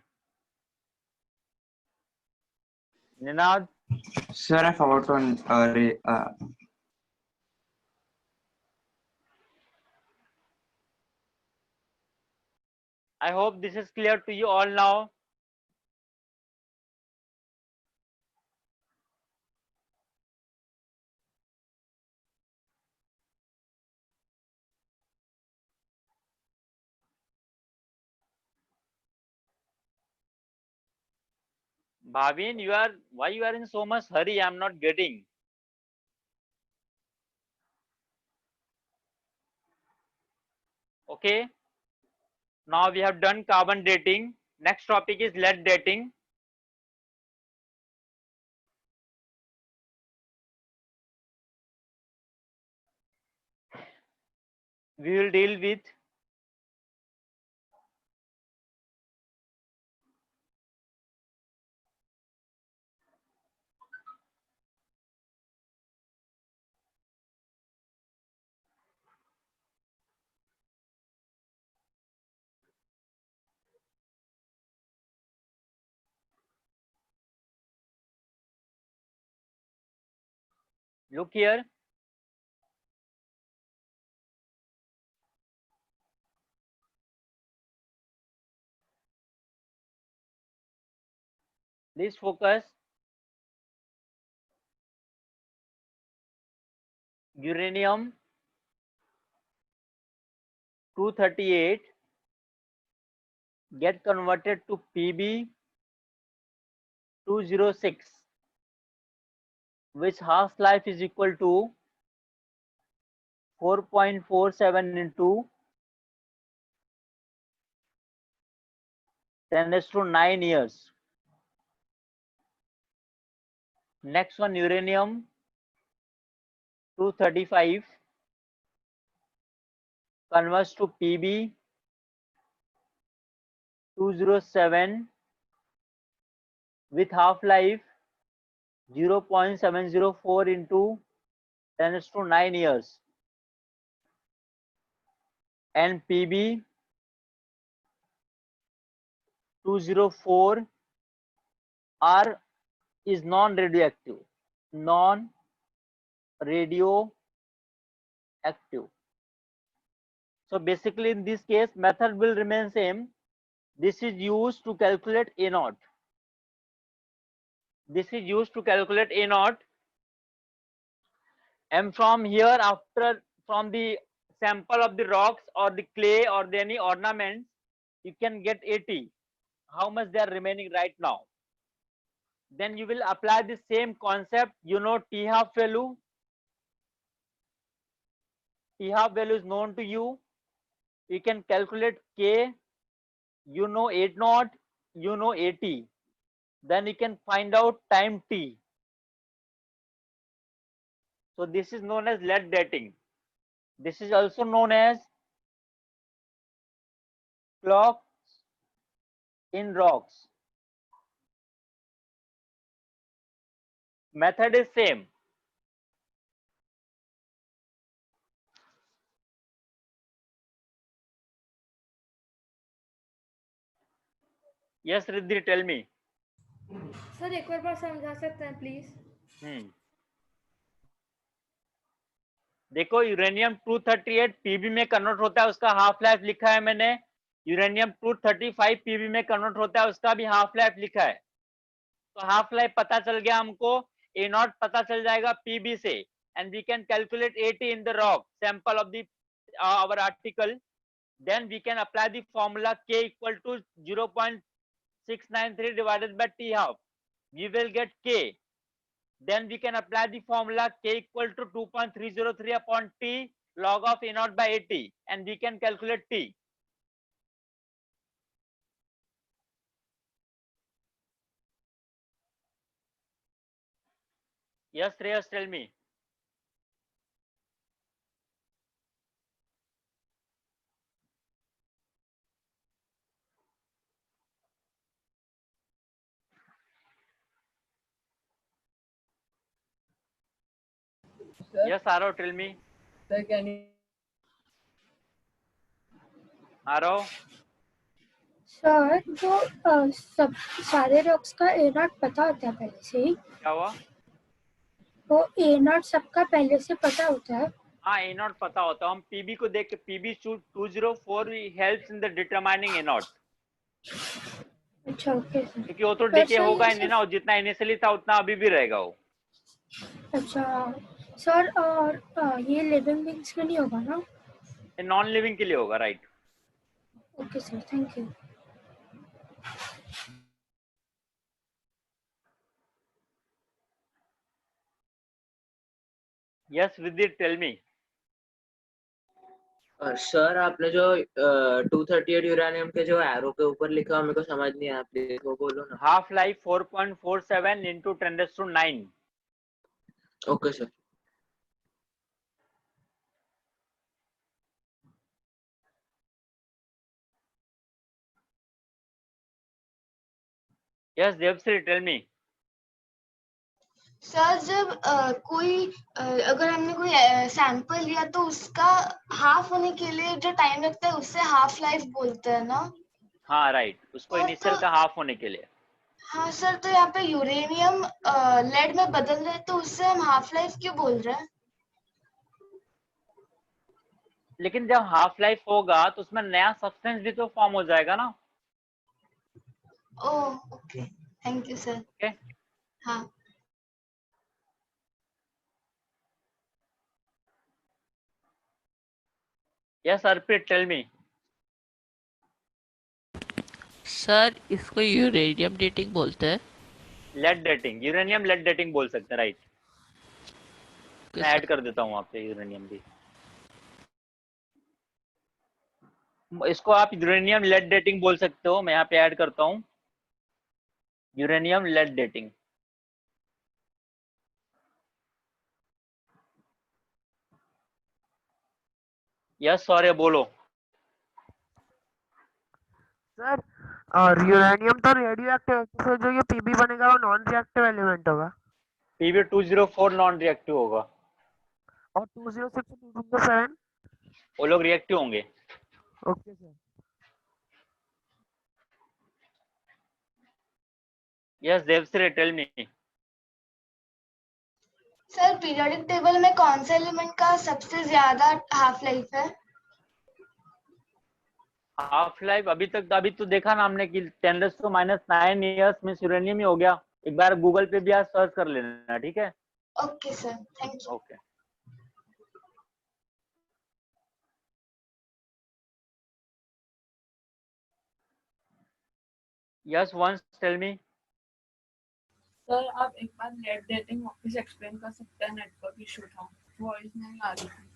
Ninad? Sir, I forgot one. I hope this is clear to you all now. Bhavin, why you are in so much hurry? I'm not getting. Okay. Now we have done carbon dating. Next topic is lead dating. We will deal with Look here. Please focus. Uranium 238 get converted to Pb 206, which half life is equal to 4.47 into 10⁹ years. Next one, uranium 235 converts to Pb 207 with half life 0.704 into 10⁹ years, and Pb 204 is non-radioactive. So basically in this case method will remain same. This is used to calculate A naught. And from here, from the sample of the rocks or the clay or any ornaments, you can get AT, how much they are remaining right now. Then you will apply the same concept. You know T half value. T half value is known to you. You can calculate K. You know 8 naught. You know AT. Then you can find out time T. So this is known as lead dating. This is also known as clocks in rocks. Method is same. Yes, Riddhi, tell me. Sir एक बार समझा सकते हैं please? देखो uranium 238 PB में convert होता है, उसका half life लिखा है मैंने. यूरेनियम 235 पीबी में कन्वर्ट होता है, उसका भी हाफ लाइफ लिखा है. तो हाफ लाइफ पता चल गया हमको, ए नॉट पता चल जाएगा पीबी से, and we can calculate AT in the rock sample of the our article. Then we can apply the formula K equal to 0.693 divided by T half. We will get K. Then we can apply the formula K equal to 2.303 upon T log of A naught by AT, and we can calculate T. Yes, Shreyas, tell me. Sir? Yes, Arav, tell me. Sir, can you? Arav. Sir तो सब सारे rocks का ए not पता होता है पहले से ही. क्या हुआ? वो ए नॉट सबका पहले से पता होता है. हाँ, ए नॉट पता होता है. हम पीबी को देख के Pb 204 helps in the determining A naught. अच्छा, ओके सर. क्योंकि वो तो डीके होगा ही नहीं ना, जितना इनिशियली था उतना अभी भी रहेगा वो. अच्छा सर, और ये लिविंग बींग्स के लिए होगा ना? ये नॉन लिविंग के लिए होगा, right? Okay sir, thank you. Yes विदित, टेल मी. सर आपने जो 238 यूरेनियम के जो एरो के ऊपर लिखा मेरे को समझ नहीं आया, प्लीज वो बोलो ना. Half life 4.47 into 10⁹. Okay sir. Yes Devashree, tell me. Sir जब अगर हमने कोई सैंपल लिया तो उसका हाफ होने के लिए जो टाइम लगता है उससे हाफ लाइफ बोलते हैं ना? हाँ राइट, उसको इनिशियल का हाफ होने के लिए. हाँ सर, तो यहाँ पे यूरेनियम लेड में बदल रहे हैं, तो उससे हम हाफ लाइफ क्यों बोल रहे हैं? लेकिन जब हाफ लाइफ होगा तो उसमें नया सब्सटेंस भी तो फॉर्म हो जाएगा ना। Oh okay, thank you sir. Okay, हाँ yes Arpit, tell me. Sir इसको यूरेनियम डेटिंग बोलते हैं। Lead dating, uranium lead dating बोल सकते हैं, राइट। मैं ऐड कर देता हूँ आपसे यूरेनियम भी। इसको आप यूरेनियम लेड डेटिंग बोल सकते हो, मैं यहाँ पे ऐड करता हूँ uranium lead dating. Yes sorry, बोलो। सर और यूरेनियम तो रेडियो एक्टिव, तो जो ये पीबी बनेगा वो नॉन रिएक्टिव एलिमेंट होगा। Pb204 नॉन रिएक्टिव होगा और 206 207 वो लोग रिएक्टिव होंगे। Okay sir. Yes Devashree, tell me. Sir, periodic table में कौन से एलिमेंट का सबसे ज्यादा हाफ लाइफ है? हाफ लाइफ अभी तो देखा ना हमने कि 10⁻⁹ ईयर्स में यूरेनियम ही हो गया। एक बार गूगल पे भी आज सर्च कर लेना, ठीक है। Okay sir, thank you. Okay, yes Vansh, tell me. Sir आप एक बार लेट डेटिंग वापस एक्सप्लेन कर सकते हैं? नेटवर्क इशू था, वॉइस नहीं आ रही थी।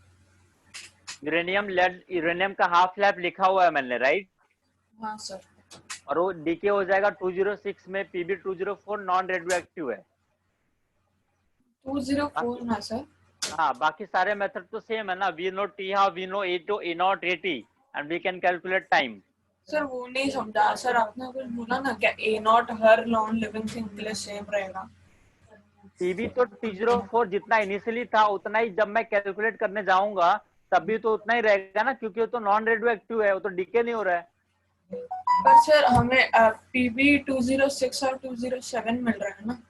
यूरेनियम का हाफ लाइफ लिखा हुआ है मैंने, राइट। हाँ सर। और वो डीके हो जाएगा 206 में। Pb204 नॉन रेडियो एक्टिव है। 204 ना सर? हाँ, बाकी सारे मेथड तो सेम है ना। We know T half, we know A2 A0 AT and we can calculate time. Sir वो नहीं समझा सर, आपने कुछ बोला ना क्या A0 हर नॉन लिविंग थिंग के लिए सेम रहेगा? Pb तो T04 जितना इनिशियली था उतना ही जब मैं कैलकुलेट करने जाऊंगा तब भी तो उतना ही रहेगा ना, क्योंकि वो तो नॉन रेडियो एक्टिव है, वो तो डीके नहीं हो रहा है। पर सर हमें Pb206 और 207 मिल रहा है ना?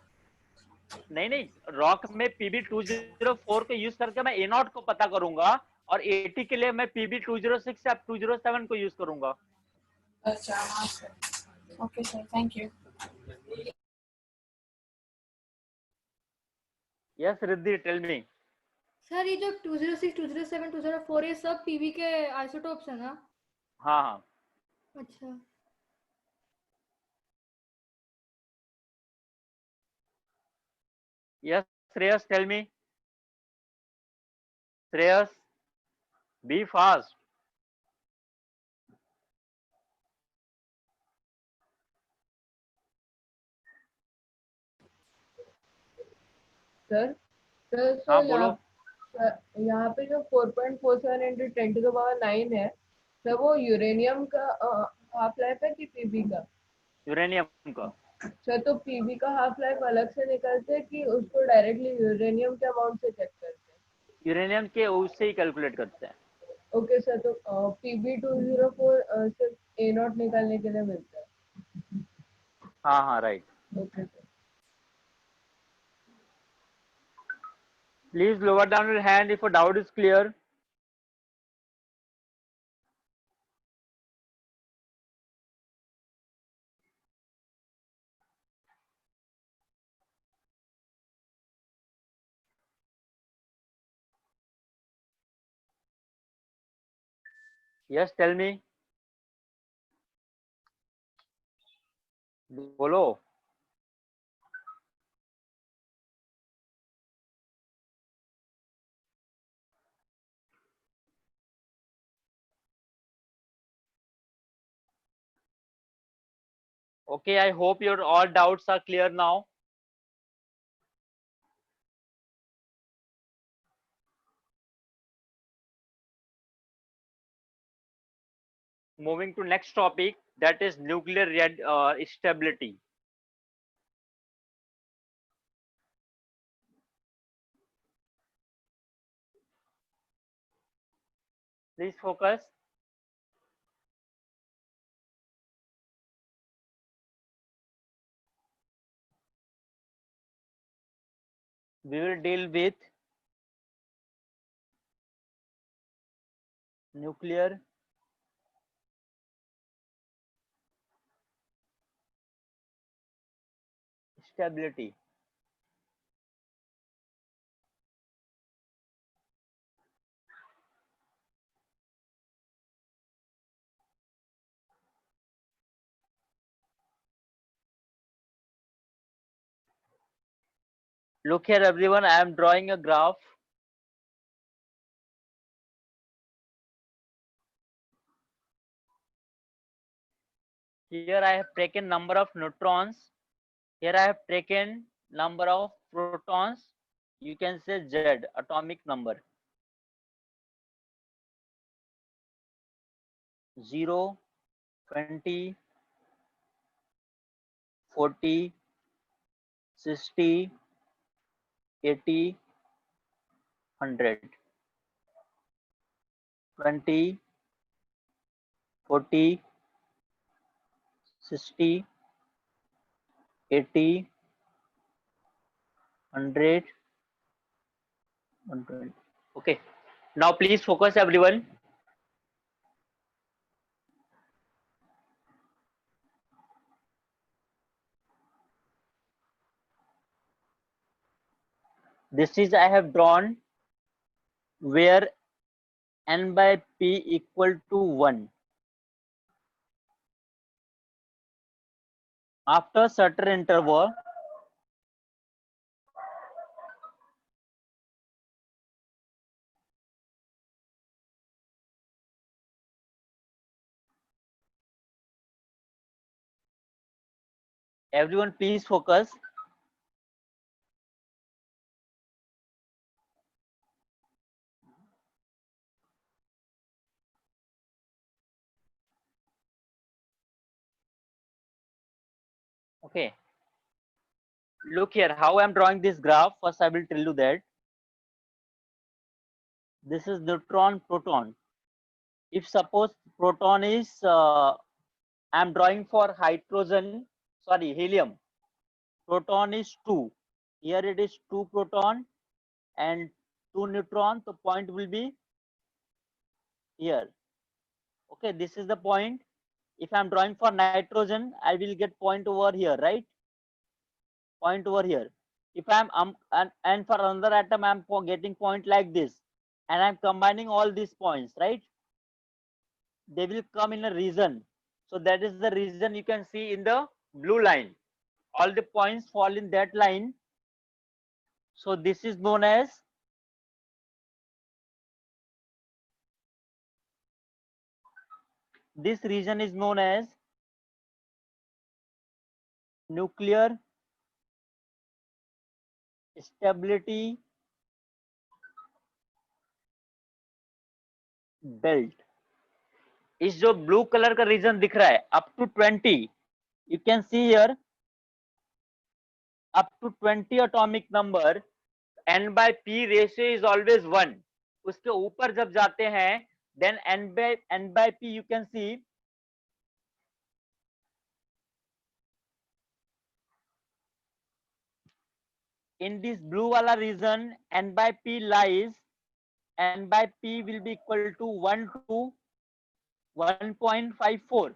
नहीं, रॉक में Pb204 को यूज करके मैं A0 को पता करूंगा और AT के लिए मैं Pb206 या 207 को यूज करूंगा। अच्छा हाँ sir. Okay sir, thank you. Yes Riddhi, tell me. Sir ये जो 206 207 204 ये सब पीवी के आइसोटोप्स है ना? हाँ हाँ, अच्छा। Yes Shreyas, tell me. Shreyas, be fast. Sir sir हाँ सर बोलो। यहाँ पे जो 4.47 into 10⁹ है सर, वो यूरेनियम का हाफ लाइफ है कि पीबी का? यूरेनियम का। सर तो पीबी का हाफ लाइफ अलग से निकलते हैं कि उसको डायरेक्टली यूरेनियम के अमाउंट से चेक करते हैं? यूरेनियम के उससे ही कैलकुलेट करते हैं। ओके सर, तो Pb204 सिर्फ A0 निकालने के लिए मिलता है? हाँ हाँ, right. Okay sir. Please lower down your hand if a doubt is clear. Yes, tell me. बोलो। Okay, I hope your all doubts are clear now. Moving to next topic, that is nuclear stability. Please focus. we will deal with nuclear stability. Look here everyone, I am drawing a graph. Here I have taken number of neutrons. Here I have taken number of protons. You can say Z, atomic number. 0, 20, 40, 60, 80, 100. 20, 40, 60, 80, 100, 120. Okay. Now please focus everyone. This is I have drawn where n by p equal to 1. After certain interval, everyone please focus. Okay. Look here how I am drawing this graph. First I will tell you that this is neutron proton. If suppose proton is I am drawing for hydrogen, sorry, helium. Proton is 2. Here it is 2 proton and 2 neutron. The point will be here. Okay, this is the point. If I am drawing for nitrogen, I will get point over here, right? Point over here. If I am and for another atom, I am getting point like this, and I am combining all these points, right? They will come in a region. So that is the region you can see in the blue line. All the points fall in that line. So this is known as this region is known as nuclear stability belt. इस जो blue colour का reason दिख रहा है up to 20, you can see here up to 20 atomic number, n by p ratio is always 1. उसके ऊपर जब जाते हैं then n by p you can see in this blue wala region n by p lies, n by p will be equal to 1 to 1.54.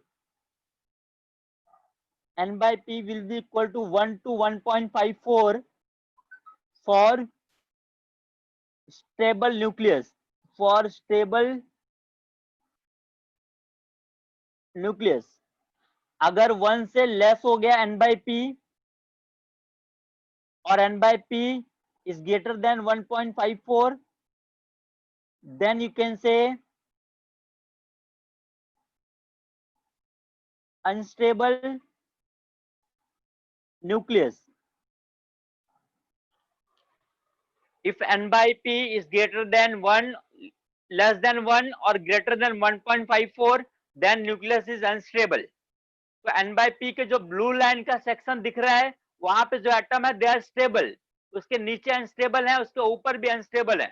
N by p will be equal to 1 to 1.54 for stable nucleus. For stable nucleus, अगर 1 से less हो गया n by p और n by p is greater than 1.54, then you can say unstable nucleus. If n by p is greater than 1, less than 1 or greater than 1.54, then nucleus is unstable. तो n by p के जो blue line का section दिख रहा है वहां पे जो एटम है दे आर स्टेबल, उसके नीचे अनस्टेबल है, उसके ऊपर भी अनस्टेबल है.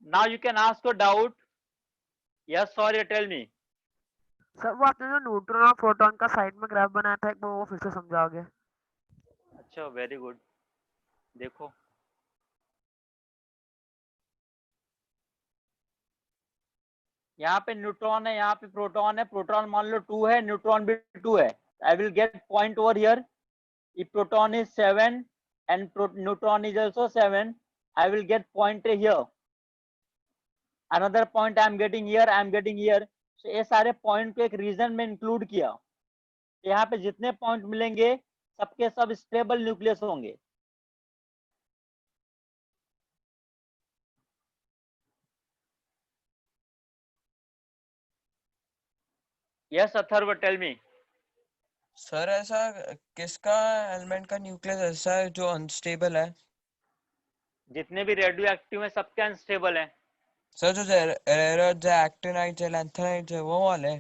Now you can ask a doubt. Yes, sorry, tell me. Sir वो आपने जो न्यूट्रॉन और प्रोटॉन का साइड में ग्राफ बनाया था एक बार वो फिर से समझाओगे? अच्छा वेरी गुड, देखो यहाँ पे न्यूट्रॉन है, यहाँ पे प्रोटॉन है, प्रोटॉन मान लो 2 है, न्यूट्रॉन भी 2 है, I will get point over here. If proton is 7 and neutron is also 7, I will get point here. Another point I am getting here, I am getting here. So ये सारे point को एक reason में include किया. यहाँ पे जितने point मिलेंगे सबके सब स्टेबल न्यूक्लियस होंगे. Yes, Atharva, tell me. Sir ऐसा किसका एलिमेंट का न्यूक्लियस ऐसा है जो अनस्टेबल है? जितने भी रेडियो एक्टिव है सबके अनस्टेबल है. सर जो एक्टिनाइट है, लैंथेनाइट है, वो वाले?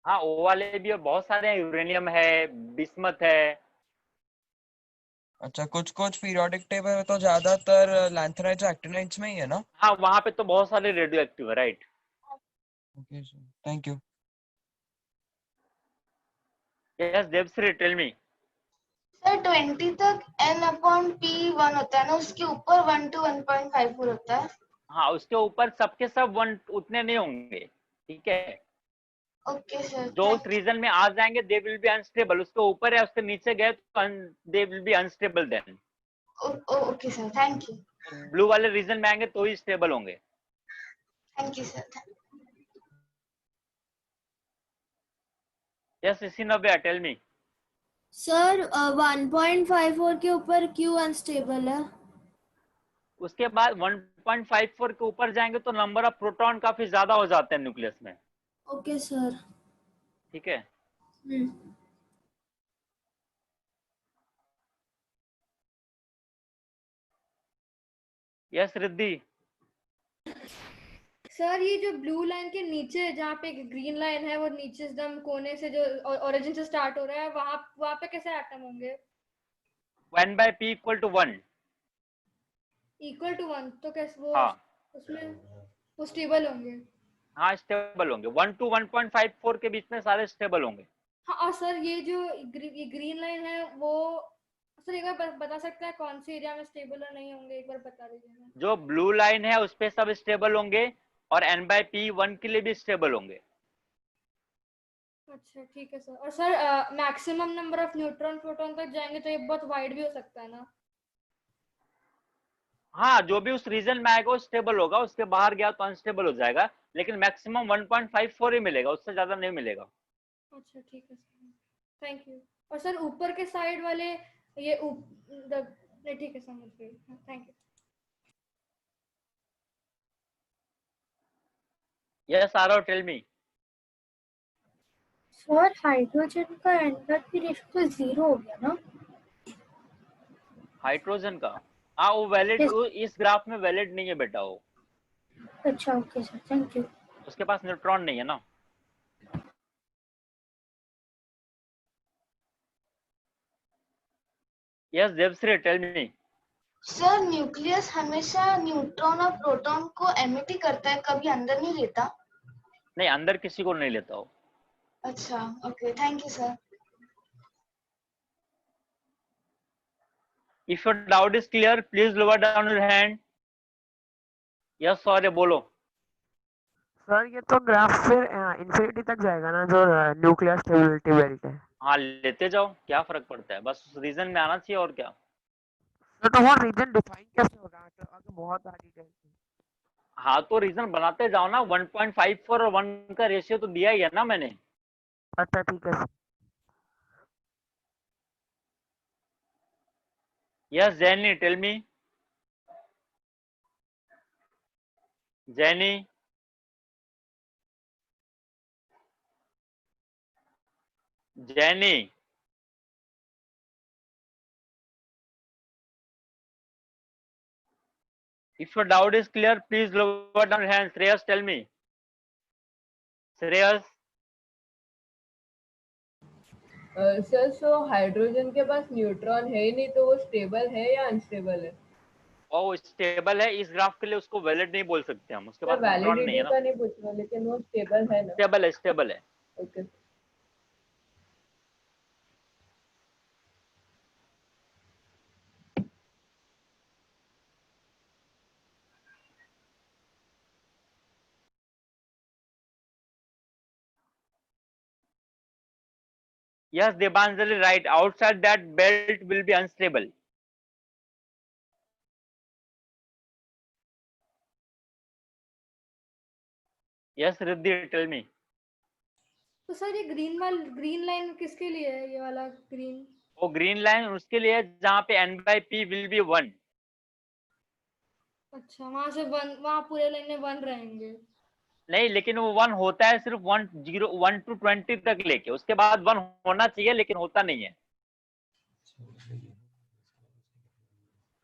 हाँ वो वाले भी और बहुत सारे हैं, यूरेनियम है, बिस्मथ है. अच्छा, कुछ कुछ पीरियोडिक टेबल में तो ज्यादातर लैंथेनाइट एक्टिनाइट्स में ही है ना? हाँ वहां पे तो बहुत सारे रेडियो एक्टिव है, right. Okay sir, thank you. Yes Devashree, tell me. Sir 20 तक n/p1 होता है ना, उसके ऊपर 1 to 1.54 होता है. हाँ उसके ऊपर सबके सब 1 उतने नहीं होंगे, ठीक है. Okay sir. जो उस रीजन में आ जाएंगे दे विल बी अनस्टेबल. उसके ऊपर या उसके नीचे गए तो they will be unstable then. Okay sir, thank you. Blue वाले रीजन में आएंगे तो ही स्टेबल होंगे. Thank you sir. यस इसी नव्या, टेल मी. सर 1.54 के ऊपर क्यों अनस्टेबल है? उसके बाद 1.54 के ऊपर जाएंगे तो नंबर ऑफ प्रोटॉन काफी ज्यादा हो जाते हैं न्यूक्लियस में. Okay sir. ठीक है. यस रिद्धि. सर ये जो ब्लू लाइन के नीचे जहाँ पे ग्रीन लाइन है वो नीचे एकदम कोने से जो ओरिजिन से स्टार्ट हो रहा है वहां पे कैसे एटम होंगे? 1/p = 1. इक्वल टू 1 तो कैसे वो? हाँ. उसमें वो स्टेबल होंगे? हाँ स्टेबल होंगे. 1 to 1.54 के बीच में सारे स्टेबल होंगे. हाँ. और सर ये जो ये ग्रीन लाइन है वो सर एक बार बता सकते हैं कौन सी एरिया में स्टेबल और नहीं होंगे? एक बार बता दीजिए. जो ब्लू लाइन है उस पे सब स्टेबल होंगे और n/p 1 के लिए भी स्टेबल होंगे. अच्छा ठीक है सर. और sir maximum number of neutron proton तक जाएंगे तो ये बहुत वाइड भी हो सकता है ना? हाँ जो भी उस रीजन में आएगा वो स्टेबल होगा, उसके बाहर गया तो अनस्टेबल हो जाएगा, लेकिन मैक्सिमम 1.54 ही मिलेगा, उससे ज्यादा नहीं मिलेगा. अच्छा ठीक है सर, थैंक यू. और सर ऊपर के साइड वाले ये नहीं ठीक है, समझ गई. Thank you. Yes Aarav, tell me. Sir hydrogen का एंथैल्पी रेशियो तो 0 हो गया ना? हाइड्रोजन का? हाँ वो वैलिड इस ग्राफ में वैलिड नहीं है बेटा वो. अच्छा ओके सर, थैंक यू. उसके पास न्यूट्रॉन नहीं है ना. Yes Devashree, tell me. Sir nucleus हमेशा न्यूट्रॉन और प्रोटॉन को एमिट ही करता है, कभी अंदर नहीं लेता? नहीं अंदर किसी को नहीं लेता हो. अच्छा okay, thank you sir. If your doubt is clear, please lower down your hand. Yes sorry, बोलो. सर ये तो ग्राफ फिर इंफिनिटी तक जाएगा ना जो न्यूक्लियर स्टेबिलिटी बेल्ट है? हाँ लेते जाओ, क्या फर्क पड़ता है, बस उस रीजन में आना चाहिए और क्या. तो वो रीजन डिफाइन कैसे होगा? आगे बहुत डिटेल. हाँ तो रीजन बनाते जाओ ना. 1.54 और 1 का रेशियो तो दिया ही है ना मैंने. अच्छा ठीक है. Yes Jenny, tell me. Jenny. Jenny. If your doubt is clear, please lower down your hand. Shreyas, tell me. Shreyas. Sir so hydrogen के पास न्यूट्रॉन है ही नहीं तो वो स्टेबल है या अनस्टेबल है? और स्टेबल है इस ग्राफ के लिए, उसको वैलिड नहीं बोल सकते हम, उसके पास न्यूट्रॉन नहीं है ना. वैलिडिटी का नहीं पूछ रहा, लेकिन वो स्टेबल है ना? स्टेबल है, स्टेबल है. Okay. Yes, Debanjali, right. Outside that belt will be unstable. Yes, Riddhi, tell me. तो सर ये ग्रीन लाइन किसके लिए है, ये वाला ग्रीन? वो ग्रीन लाइन उसके लिए जहाँ पे n/p will be 1. अच्छा, वहां से वहां पूरे लाइन में 1 रहेंगे। नहीं, लेकिन वो 1 होता है सिर्फ 1 to 20 तक लेके, उसके बाद 1 होना चाहिए लेकिन होता नहीं है।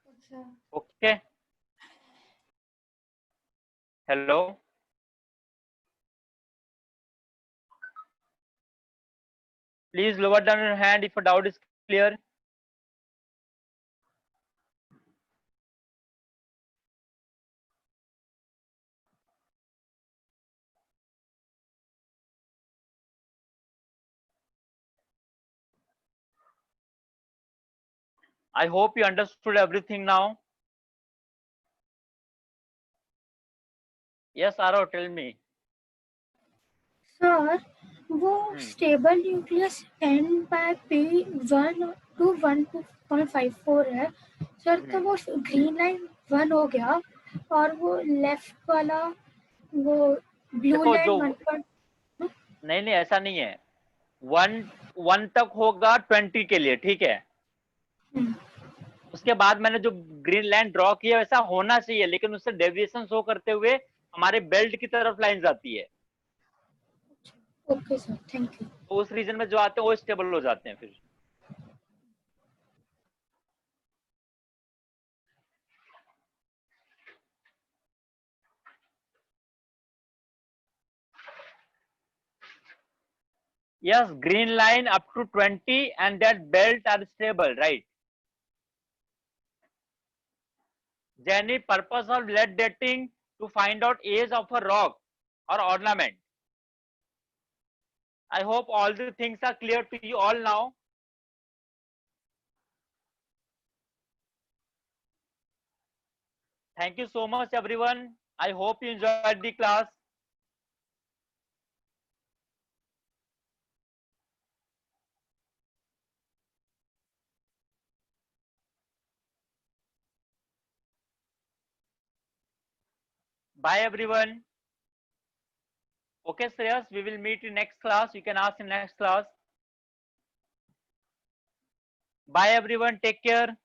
अच्छा, okay, hello, please lower down your hand if a doubt is clear. I hope you understood everything now. Yes, Arav, tell me. Sir वो स्टेबल न्यूक्लियस n/p 1 to 1.54 है सर, तो वो ग्रीन लाइन 1 हो गया और वो लेफ्ट वाला वो ब्लू देखो लाइन जो 1. नहीं ऐसा नहीं है, 1 तक होगा 20 के लिए, ठीक है। उसके बाद मैंने जो ग्रीन लाइन ड्रॉ किया वैसा होना चाहिए, लेकिन उससे डेविएशन शो करते हुए हमारे बेल्ट की तरफ लाइन आती है। Okay sir, thank you. तो उस रीजन में जो आते हैं वो स्टेबल हो जाते हैं फिर। Yes, green line up to 20 and that belt are stable, right? Jenny, purpose of lead dating to find out age of a rock or ornament. I hope all the things are clear to you all now. Thank you so much, everyone. I hope you enjoyed the class. Bye, everyone. Okay, Shreyas, we will meet in next class. You can ask in next class. Bye, everyone. Take care.